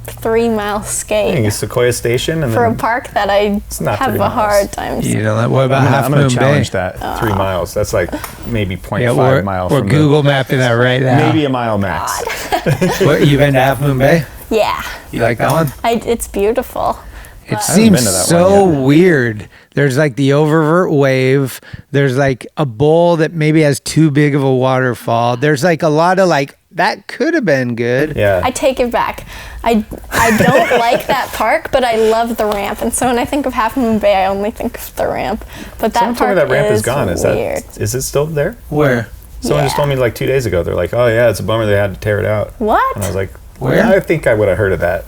3 mile I think skate it's Sequoia Station and for a then park that I not have 3 a miles. hard time. You know, what about Half I'm gonna Moon Bay? challenge that 3 miles. That's like maybe 0.5 Yeah, we're mile we're from Google mapping that right now. maybe a mile max. What, you been to Half Moon Bay? Yeah, You like that one? it's beautiful. It haven't seems been to that so one yet. weird. There's like the oververt wave. There's like a bowl that maybe has too big of a waterfall. There's like a lot of like, that could have been good. Yeah. I take it back. I don't like that park, but I love the ramp. And so when I think of Half Moon Bay, I only think of the ramp. But that Someone told park me that ramp is is gone. weird. Is it still there? Where? Someone just Yeah. told me like 2 days ago. They're like, "Oh yeah, it's a bummer they had to tear it out." What? And I was like, Where? "Yeah, I think I would have heard of that."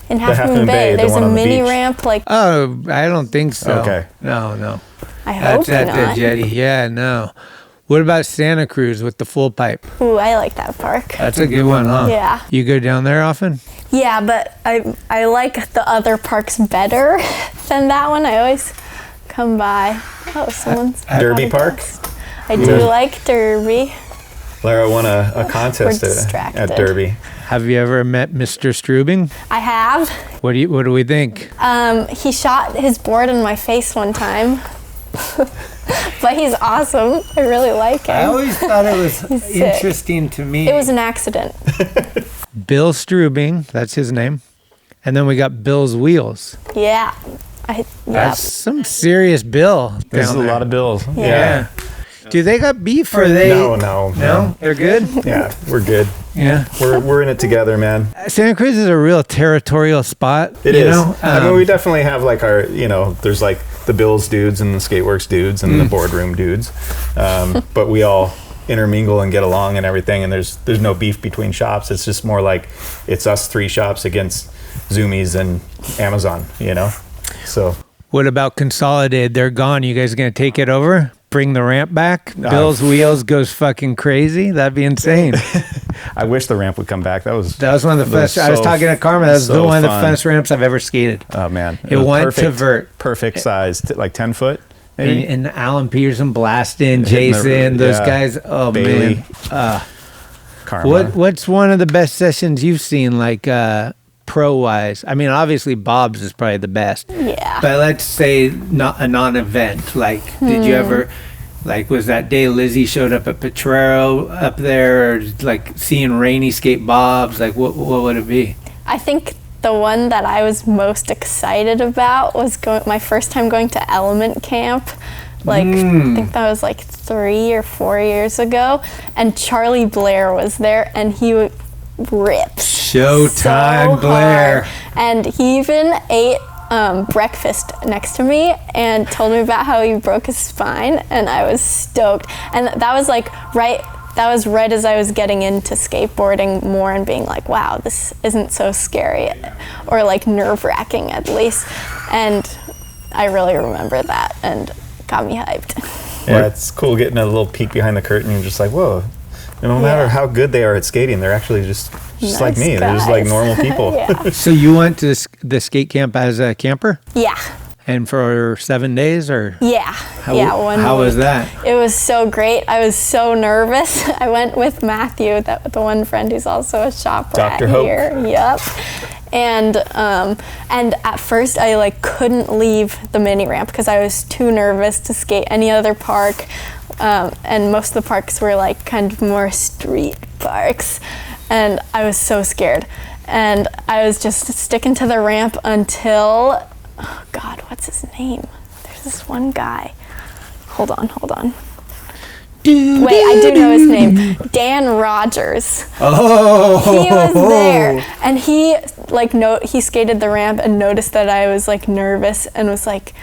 In the Half Moon Bay, the there's one a on the mini beach. ramp. Like Oh, I don't think so. Okay. No. I hope That's at not. the jetty. Yeah, no. What about Santa Cruz with the full pipe? Ooh, I like that park. That's a good one, huh? Yeah. You go down there often? Yeah, but I like the other parks better than that one. I always come by. Oh, someone's Derby Park? I do like Derby. Lara won a contest We're at distracted. Derby. Have you ever met Mr. Strubing? I have. What do we think? He shot his board in my face one time. But he's awesome. I really like him. I always thought it was He's sick. interesting to me. It was an accident. Bill Strubing, that's his name. And then we got Bill's Wheels. Yeah. That's some serious Bill. There's down a there. lot of bills. Yeah. Do they got beef or they? No. They're good. Yeah, we're good. Yeah. We're in it together, man. Santa Cruz is a real territorial spot. It you is. know? I mean, we definitely have like our, there's like the Bills dudes and the Skateworks dudes and the boardroom dudes, but we all intermingle and get along and everything. And there's no beef between shops. It's just more like it's us 3 shops against Zoomies and Amazon. So. What about Consolidated? They're gone. You guys gonna take it over? Bring the ramp back? Bill's Wheels goes fucking crazy. That'd be insane. I wish the ramp would come back. That was one of the best. I was talking to Karma. That was so one of the fun. funnest ramps I've ever skated. Oh man, It went perfect, to vert. perfect size, like 10 foot. Maybe. And Alan Peterson blasting, Hitting the- Jason, those yeah. guys. Oh Bailey. man. Karma. What's one of the best sessions you've seen? Like pro-wise? I mean, obviously Bob's is probably the best. Yeah. But let's say not a non-event. Like, did you ever, like, was that day Lizzie showed up at Potrero up there, or like seeing Rainy skate Bob's? Like, what would it be? I think the one that I was most excited about was my first time going to Element Camp. Like, I think that was like 3 or 4 years ago. And Charlie Blair was there, and he ripped Showtime, so Blair. hard. And he even ate breakfast next to me and told me about how he broke his spine, and I was stoked. And that was like right as I was getting into skateboarding more and being like, wow, this isn't so scary, or like nerve-wracking at least. And I really remember that and got me hyped. Yeah, it's cool getting a little peek behind the curtain. You're just like, whoa. No matter how good they are at skating, they're actually just Nice like me. They're just like guys. normal people. Yeah. So you went to the skate camp as a camper? Yeah. And for 7 days, or? Yeah. How was that? It was so great. I was so nervous. I went with Matthew, the one friend who's also a shop rat Dr. Hope. here. Yep. And at first I like couldn't leave the mini ramp because I was too nervous to skate any other park. And most of the parks were like kind of more street parks, and I was so scared. And I was just sticking to the ramp until, oh God, what's his name? There's this one guy. Hold on. Wait, I do know his name. Dan Rogers. Oh. He was there, and he he skated the ramp and noticed that I was like nervous and was like,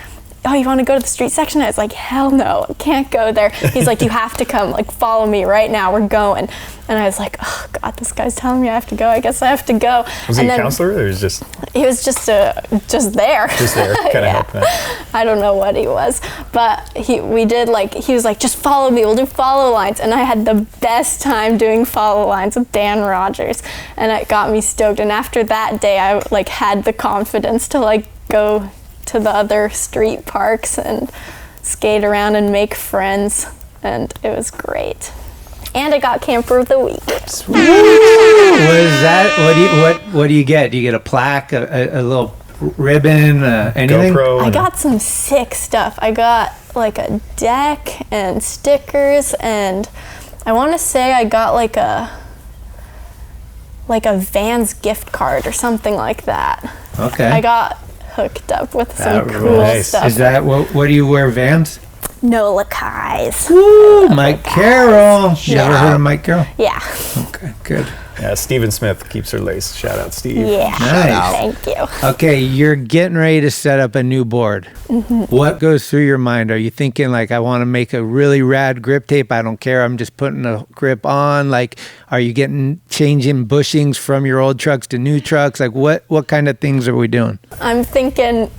oh, you want to go to the street section? I was like, hell no, I can't go there. He's like, you have to come, like, follow me right now, we're going. And I was like, oh God, this guy's telling me I have to go, I guess I have to go. Was he a counselor, or was just? He was just there. Just there, kind of helping out. I don't know what he was, but he was like, just follow me, we'll do follow lines. And I had the best time doing follow lines with Dan Rogers, and it got me stoked. And after that day, I like had the confidence to like go to the other street parks and skate around and make friends, and it was great. And I got Camper of the Week. What is that? What do you get? Do you get a plaque, a little ribbon, anything? GoPro. I got some sick stuff. I got like a deck and stickers, and I want to say I got like a Vans gift card or something like that. Okay. I got hooked up with some cool stuff. Is that what do you wear, Vans? Nola Kai's. Woo, Mike Carroll. You ever heard of Mike Carroll? Yeah. Okay, good. Yeah, Steven Smith keeps her lace. Shout out, Steve. Yeah. Nice. Thank you. Okay, you're getting ready to set up a new board. What goes through your mind? Are you thinking like, I want to make a really rad grip tape? I don't care. I'm just putting a grip on. Like, are you changing bushings from your old trucks to new trucks? Like, what kind of things are we doing? I'm thinking,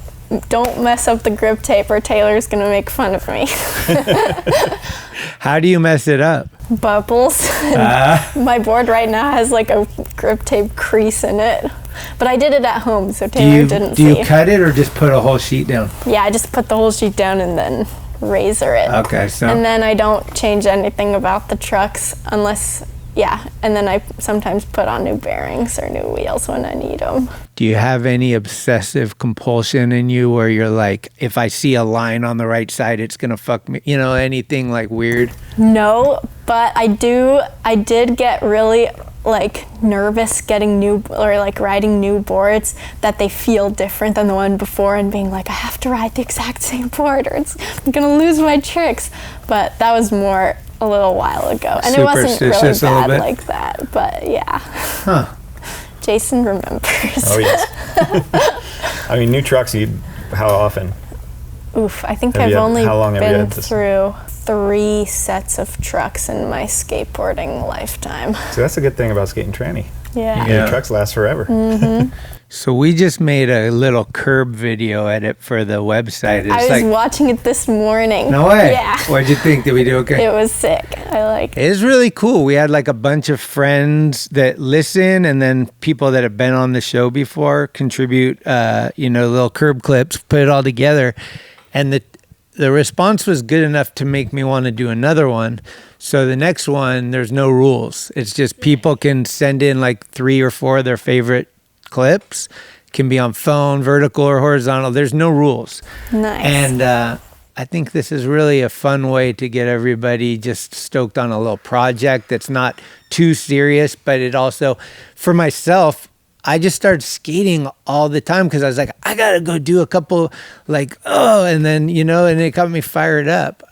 don't mess up the grip tape or Taylor's gonna make fun of me. How do you mess it up? Bubbles. My board right now has like a grip tape crease in it. But I did it at home, so Taylor didn't see. Do you cut it or just put a whole sheet down? Yeah, I just put the whole sheet down and then razor it. Okay, so. And then I don't change anything about the trucks unless, and then I sometimes put on new bearings or new wheels when I need them. Do you have any obsessive compulsion in you where you're like, if I see a line on the right side, it's gonna fuck me? You know, anything like weird? No, but I did get really like nervous getting riding new boards that they feel different than the one before, and being like, I have to ride the exact same board or I'm gonna lose my tricks. But that was more a little while ago, and it wasn't really bad like that, but yeah. Huh. Jason remembers. Oh yes. I mean, new trucks. How often? Oof, I think I've only how been through 3 sets of trucks in my skateboarding lifetime. So that's a good thing about skating tranny. Yeah. Your trucks last forever. Mm-hmm. So we just made a little curb video edit for the website. It's I was watching it this morning. No way. Yeah. What'd you think? Did we do okay? It was sick. I like it. It was really cool. We had like a bunch of friends that listen, and then people that have been on the show before contribute, little curb clips, put it all together. And the response was good enough to make me want to do another one. So the next one, there's no rules. It's just people can send in like 3 or 4 of their favorite clips. Can be on phone, vertical or horizontal. There's no rules. Nice. And I think this is really a fun way to get everybody just stoked on a little project that's not too serious, but it also, for myself, I just started skating all the time because I was like, I got to go do a couple, like, and then, and it got me fired up.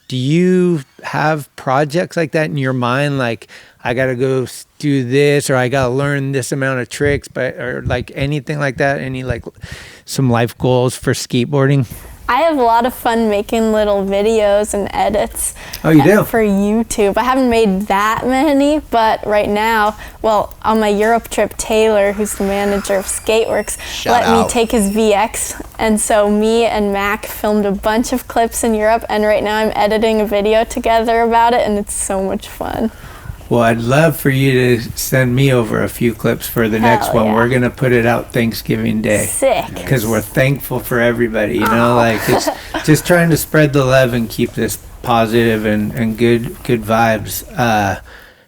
Do you have projects like that in your mind? Like, I got to go do this, or I got to learn this amount of tricks, or like anything like that? Any like some life goals for skateboarding? I have a lot of fun making little videos and edits. Oh, you do? For YouTube. I haven't made that many, but right now, on my Europe trip, Taylor, who's the manager of Skateworks, let me take his VX. And so me and Mac filmed a bunch of clips in Europe, and right now I'm editing a video together about it, and it's so much fun. Well, I'd love for you to send me over a few clips for the next one. Yeah. We're going to put it out Thanksgiving Day. Sick. Because we're thankful for everybody, like it's just trying to spread the love and keep this positive and good vibes.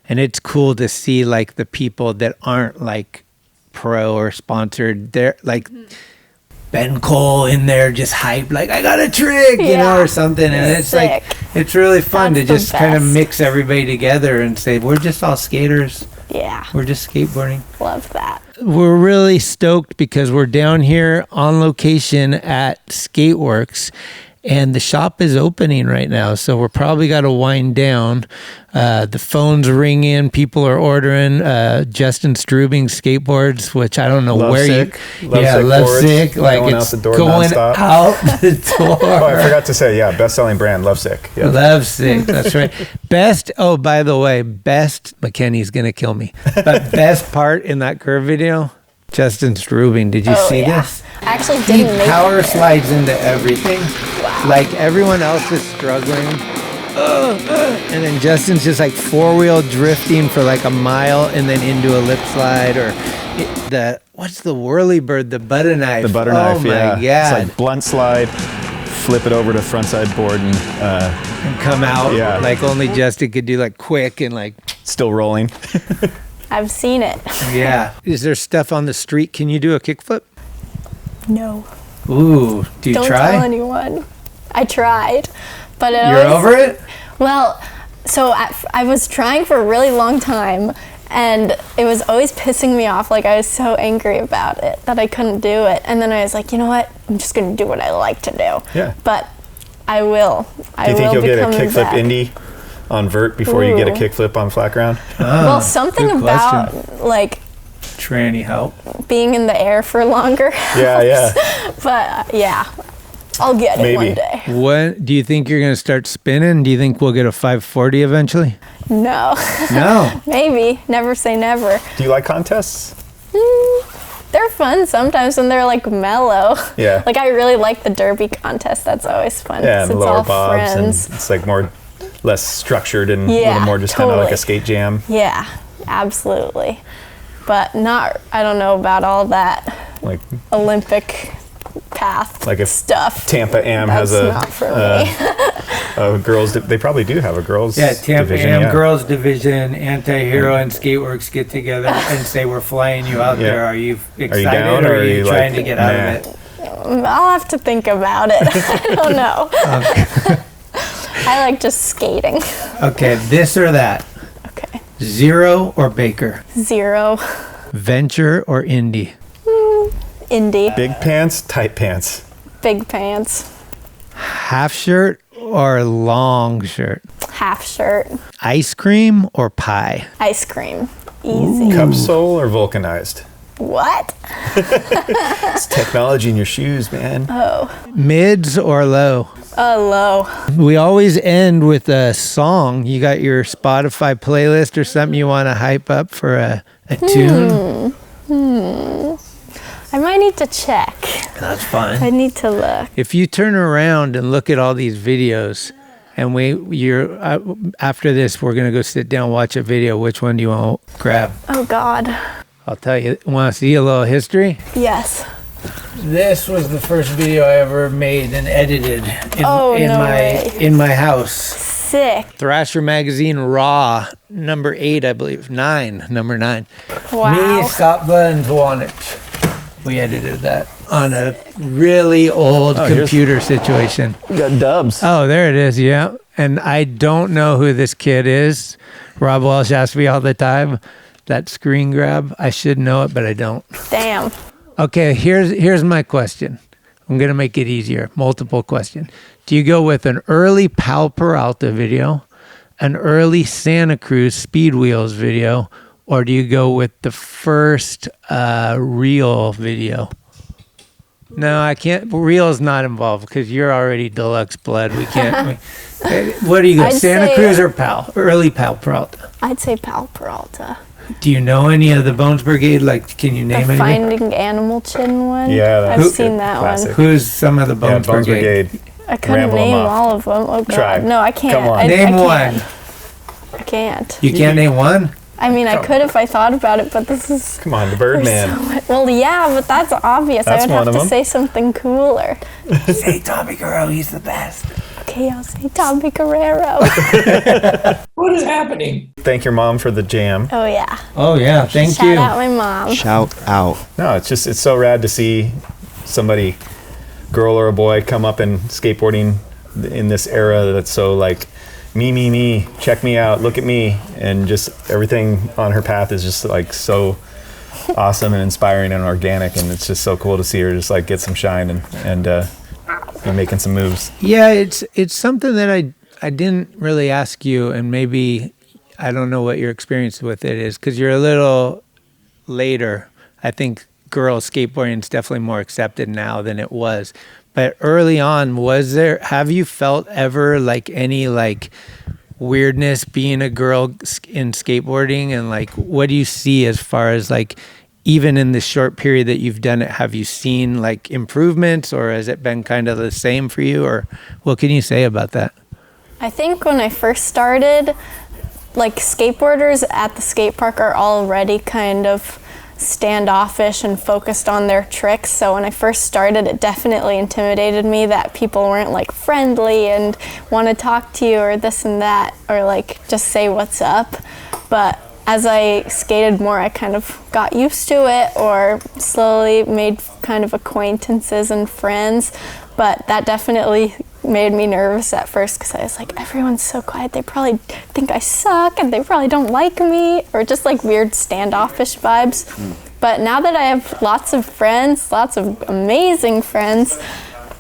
And it's cool to see like the people that aren't like pro or sponsored. They're like Ben Cole in there just hyped, like, I got a trick, or something. And it's sick. like, it's really fun That's to just kind of best. mix everybody together and say, we're just all skaters. Yeah. We're just skateboarding. Love that. We're really stoked because we're down here on location at Skateworks, and the shop is opening right now. So we're probably got to wind down. The phones ring in. People are ordering Jason Strubing skateboards, which I don't know Love where sick. you. Love sick. Like going it's out the door going nonstop. out the door. Oh, I forgot to say, best-selling brand, Love Sick. Yeah. Love Sick, that's right. Best, by the way, McKenny's going to kill me. But best part in that curve video, Jason Strubing. Did you see this? I actually He didn't make power it. slides into everything. Wow. Like everyone else is struggling. And then Justin's just like four-wheel drifting for like a mile and then into a lip slide, or what's the whirly bird? The butter knife. The butter knife, oh my God. It's like blunt slide, flip it over to frontside board and come out. Yeah. Like only Justin could do, like quick and like. Still rolling. I've seen it. Yeah. Is there stuff on the street? Can you do a kickflip? No. Ooh, do you Don't try? tell anyone. I tried, but You're over it? Well, so I was trying for a really long time, and it was always pissing me off. Like, I was so angry about it that I couldn't do it. And then I was like, you know what? I'm just going to do what I like to do. Yeah. But I will. Do you think you'll get a kickflip indie on vert before you get a kickflip on flat ground? Well, something about, like, tranny help being in the air for longer. Yeah. But yeah, I'll get it one day. What do you think you're going to start spinning? Do you think we'll get a 540 eventually? No. No. Maybe. Never say never. Do you like contests? They're fun sometimes when they're like mellow. Yeah. Like, I really like the derby contest. That's always fun. Yeah, and it's lower all bobs, friends. and it's like less structured and a little more just kind of like a skate jam. Yeah, absolutely. But I don't know about all that Like Olympic path like if stuff. Tampa Am has not for a girls, they probably do have a girls Tampa division, Am girls division, Anti-Hero and Skateworks get together and say, we're flying you out there. Are you excited, down, or are you trying like, to get out of it? I'll have to think about it. I don't know. I like just skating. Okay, this or that. Okay. Zero or Baker? Zero. Venture or Indie? Indie. Big pants, tight pants. Big pants. Half shirt or long shirt? Half shirt. Ice cream or pie? Ice cream. Easy. Cup sole or vulcanized? What? It's technology in your shoes, man. Oh. Mids or low? Low. We always end with a song. You got your Spotify playlist or something you want to hype up for a tune? I might need to check. That's fine. I need to look. If you turn around and look at all these videos, and after this, we're gonna go sit down and watch a video. Which one do you want to grab? Oh God. I'll tell you. Want to see a little history? Yes. This was the first video I ever made and edited in way. my house. sick. Thrasher Magazine Raw, number 8, I believe. 9, number 9. Wow. Me, Scott Buns won it. We edited that on a really old computer situation. You got dubs. Oh, there it is, yeah. And I don't know who this kid is. Rob Walsh asks me all the time. That screen grab, I should know it, but I don't. Damn. Okay, here's my question. I'm going to make it easier. Multiple question. Do you go with an early Pal Peralta video, an early Santa Cruz Speed Wheels video, or do you go with the first Real video? No, I can't. Real's not involved because you're already deluxe blood. We can't. What do you go? I'd Santa say- Cruz or Pal? Early Pal Peralta. I'd say Pal Peralta. Do you know any of the Bones Brigade? Like, can you name The any? Finding Animal Chin one? Yeah, that's I've seen that classic. one. Who's some of the Bones, Bones Brigade? Brigade. I couldn't Ramble 'em name off. all of them. Oh, God. Try. No, I can't. Come on. I Name can't. one. I can't. You can't name one? I mean, I could if I thought about it, but this is... Come on, the Birdman. Well, yeah, but that's obvious. That's I would one have of to them. say something cooler. Say Tommy Guerrero, he's the best. Okay, I'll say Tommy Guerrero. What is happening? Thank your mom for the jam. Oh, yeah. Oh, yeah, thank Shout you. out my mom. Shout out. No, it's so rad to see somebody, girl or a boy, come up in skateboarding in this era that's so like me, check me out, look at me, and just everything on her path is just like so awesome and inspiring and organic, and it's just so cool to see her just like get some shine and making some moves. Yeah, it's something that I didn't really ask you, and maybe I don't know what your experience with it is because you're a little later. I think girl skateboarding is definitely more accepted now than it was. But early on, have you felt ever like any like weirdness being a girl in skateboarding? And like, what do you see as far as like, even in the short period that you've done it, have you seen like improvements, or has it been kind of the same for you? Or what can you say about that? I think when I first started, like skateboarders at the skate park are already kind of standoffish and focused on their tricks. So when I first started, it definitely intimidated me that people weren't like friendly and want to talk to you or this and that, or like just say what's up. But as I skated more, I kind of got used to it, or slowly made kind of acquaintances and friends. But that definitely made me nervous at first because I was like, everyone's so quiet. They probably think I suck and they probably don't like me, or just like weird standoffish vibes. But now that I have lots of friends, lots of amazing friends,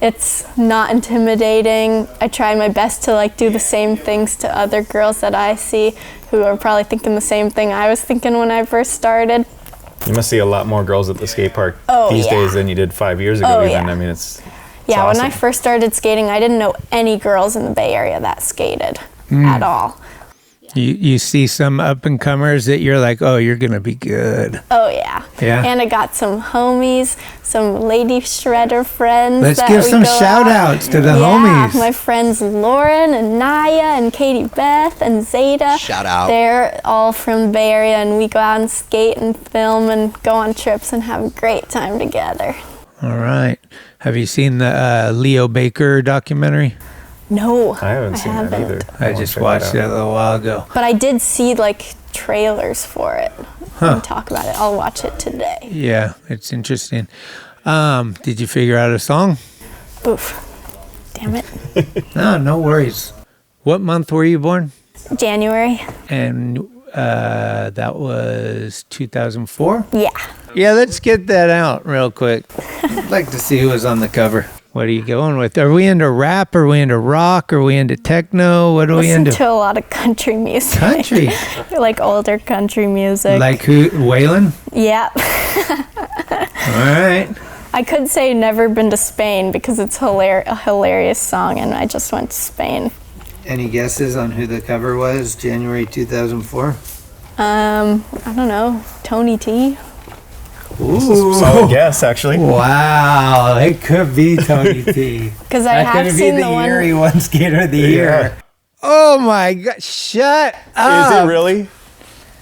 it's not intimidating. I try my best to like do the same things to other girls that I see who are probably thinking the same thing I was thinking when I first started. You must see a lot more girls at the skate park these yeah. days than you did 5 years ago. Oh, even. yeah. I mean, it's Yeah, awesome. when I first started skating, I didn't know any girls in the Bay Area that skated at all. You see some up and comers that you're like, oh, you're gonna be good. Oh yeah. Yeah. And I got some homies, some lady shredder friends. Let's that give we some go shout out. outs to the Yeah, homies. my friends Lauren and Naya and Katie Beth and Zeta. Shout out. They're all from the Bay Area, and we go out and skate and film and go on trips and have a great time together. All right. Have you seen the Leo Baker documentary? No, I haven't seen that either. I just watched it a little while ago. But I did see like trailers for it and talk about it. I'll watch it today. Yeah, it's interesting. Did you figure out a song? Oof. Damn it. No worries. What month were you born? January. And that was 2004? Yeah. Yeah, let's get that out real quick. I'd like to see who was on the cover. What are you going with? Are we into rap? Are we into rock? Are we into techno? What are we Listen into? to a lot of country music. Country? Like older country music. Like who? Waylon? Yeah. All right. I could say Never Been to Spain because it's a hilarious song, and I just went to Spain. Any guesses on who the cover was, January 2004? I don't know. Tony T. Ooh. Solid guess, actually. Wow, it could be Tony T. Because I That have could seen be the the one. year he won Skater of the Year. Oh my God! Shut up! Is it really?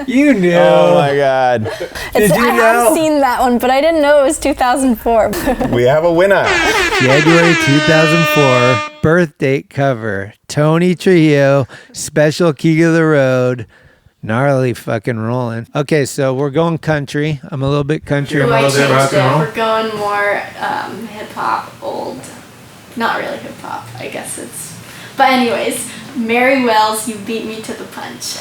You knew. Oh my God. Did you I know? have seen that one, but I didn't know it was 2004. We have a winner. January 2004, birth date cover. Tony Trujillo, special key to the road. Gnarly fucking rolling. Okay, so we're going country. I'm a little bit country. I'm a little bit rock and roll. We're going more hip hop, old. Not really hip hop, I guess it's. But anyways, Mary Wells, You Beat Me to the Punch.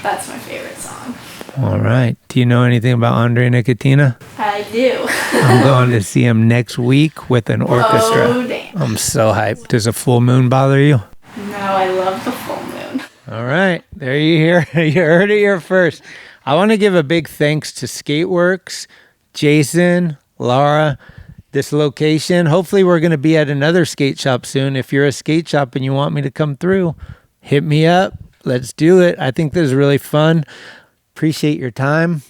That's my favorite song. All right. Do you know anything about Andre Nicotina? I do. I'm going to see him next week with an orchestra. Oh, damn. I'm so hyped. Does a full moon bother you? No, I love the full moon. All right. There you hear. You heard it here first. I want to give a big thanks to Skateworks, Jason, Lara, this location. Hopefully we're going to be at another skate shop soon. If you're a skate shop and you want me to come through, hit me up. Let's do it. I think this is really fun. Appreciate your time.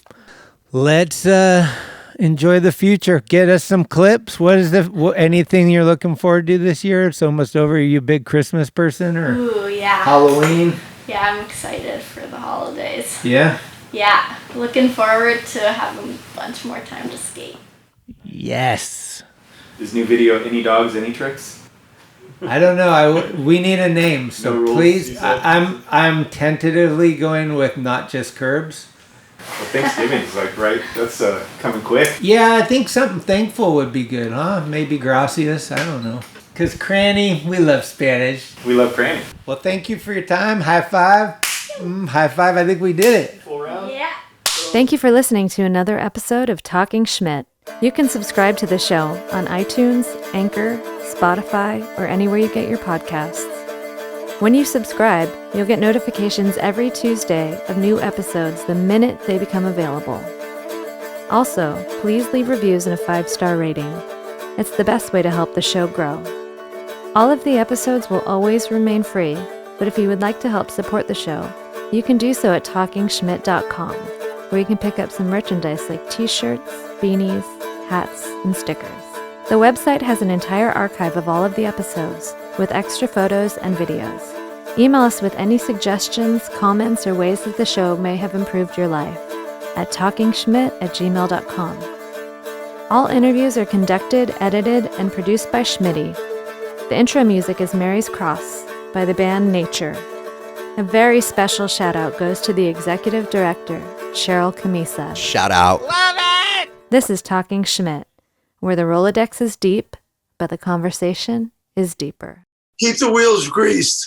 Let's enjoy the future. Get us some clips. What is anything you're looking forward to this year? It's almost over. Are you a big Christmas person or Ooh, yeah. Halloween? Yeah, I'm excited for the holidays. Yeah? Yeah, looking forward to having a bunch more time to skate. Yes. This new video, Any Dogs, Any Tricks? I don't know. We need a name, so No rules, please. I'm tentatively going with Not Just Curbs. Well, Thanksgiving's like, right? That's coming quick. Yeah, I think something thankful would be good, huh? Maybe gracias. I don't know. Because Cranny, we love Spanish. We love Cranny. Well, thank you for your time. High five. High five. I think we did it. Full round. Yeah. Thank you for listening to another episode of Talkin Schmit. You can subscribe to the show on iTunes, Anchor, Spotify, or anywhere you get your podcasts. When you subscribe, you'll get notifications every Tuesday of new episodes the minute they become available. Also, please leave reviews and a 5-star rating. It's the best way to help the show grow. All of the episodes will always remain free, but if you would like to help support the show, you can do so at talkingschmit.com, where you can pick up some merchandise like t-shirts, beanies, hats, and stickers. The website has an entire archive of all of the episodes, with extra photos and videos. Email us with any suggestions, comments, or ways that the show may have improved your life at talkingschmit@gmail.com. All interviews are conducted, edited, and produced by Schmitty. The intro music is Mary's Cross by the band Nature. A very special shout out goes to the executive director, Sharal Camisa. Shout out. This is Talking Schmit, where the Rolodex is deep, but the conversation is deeper. Keep the wheels greased.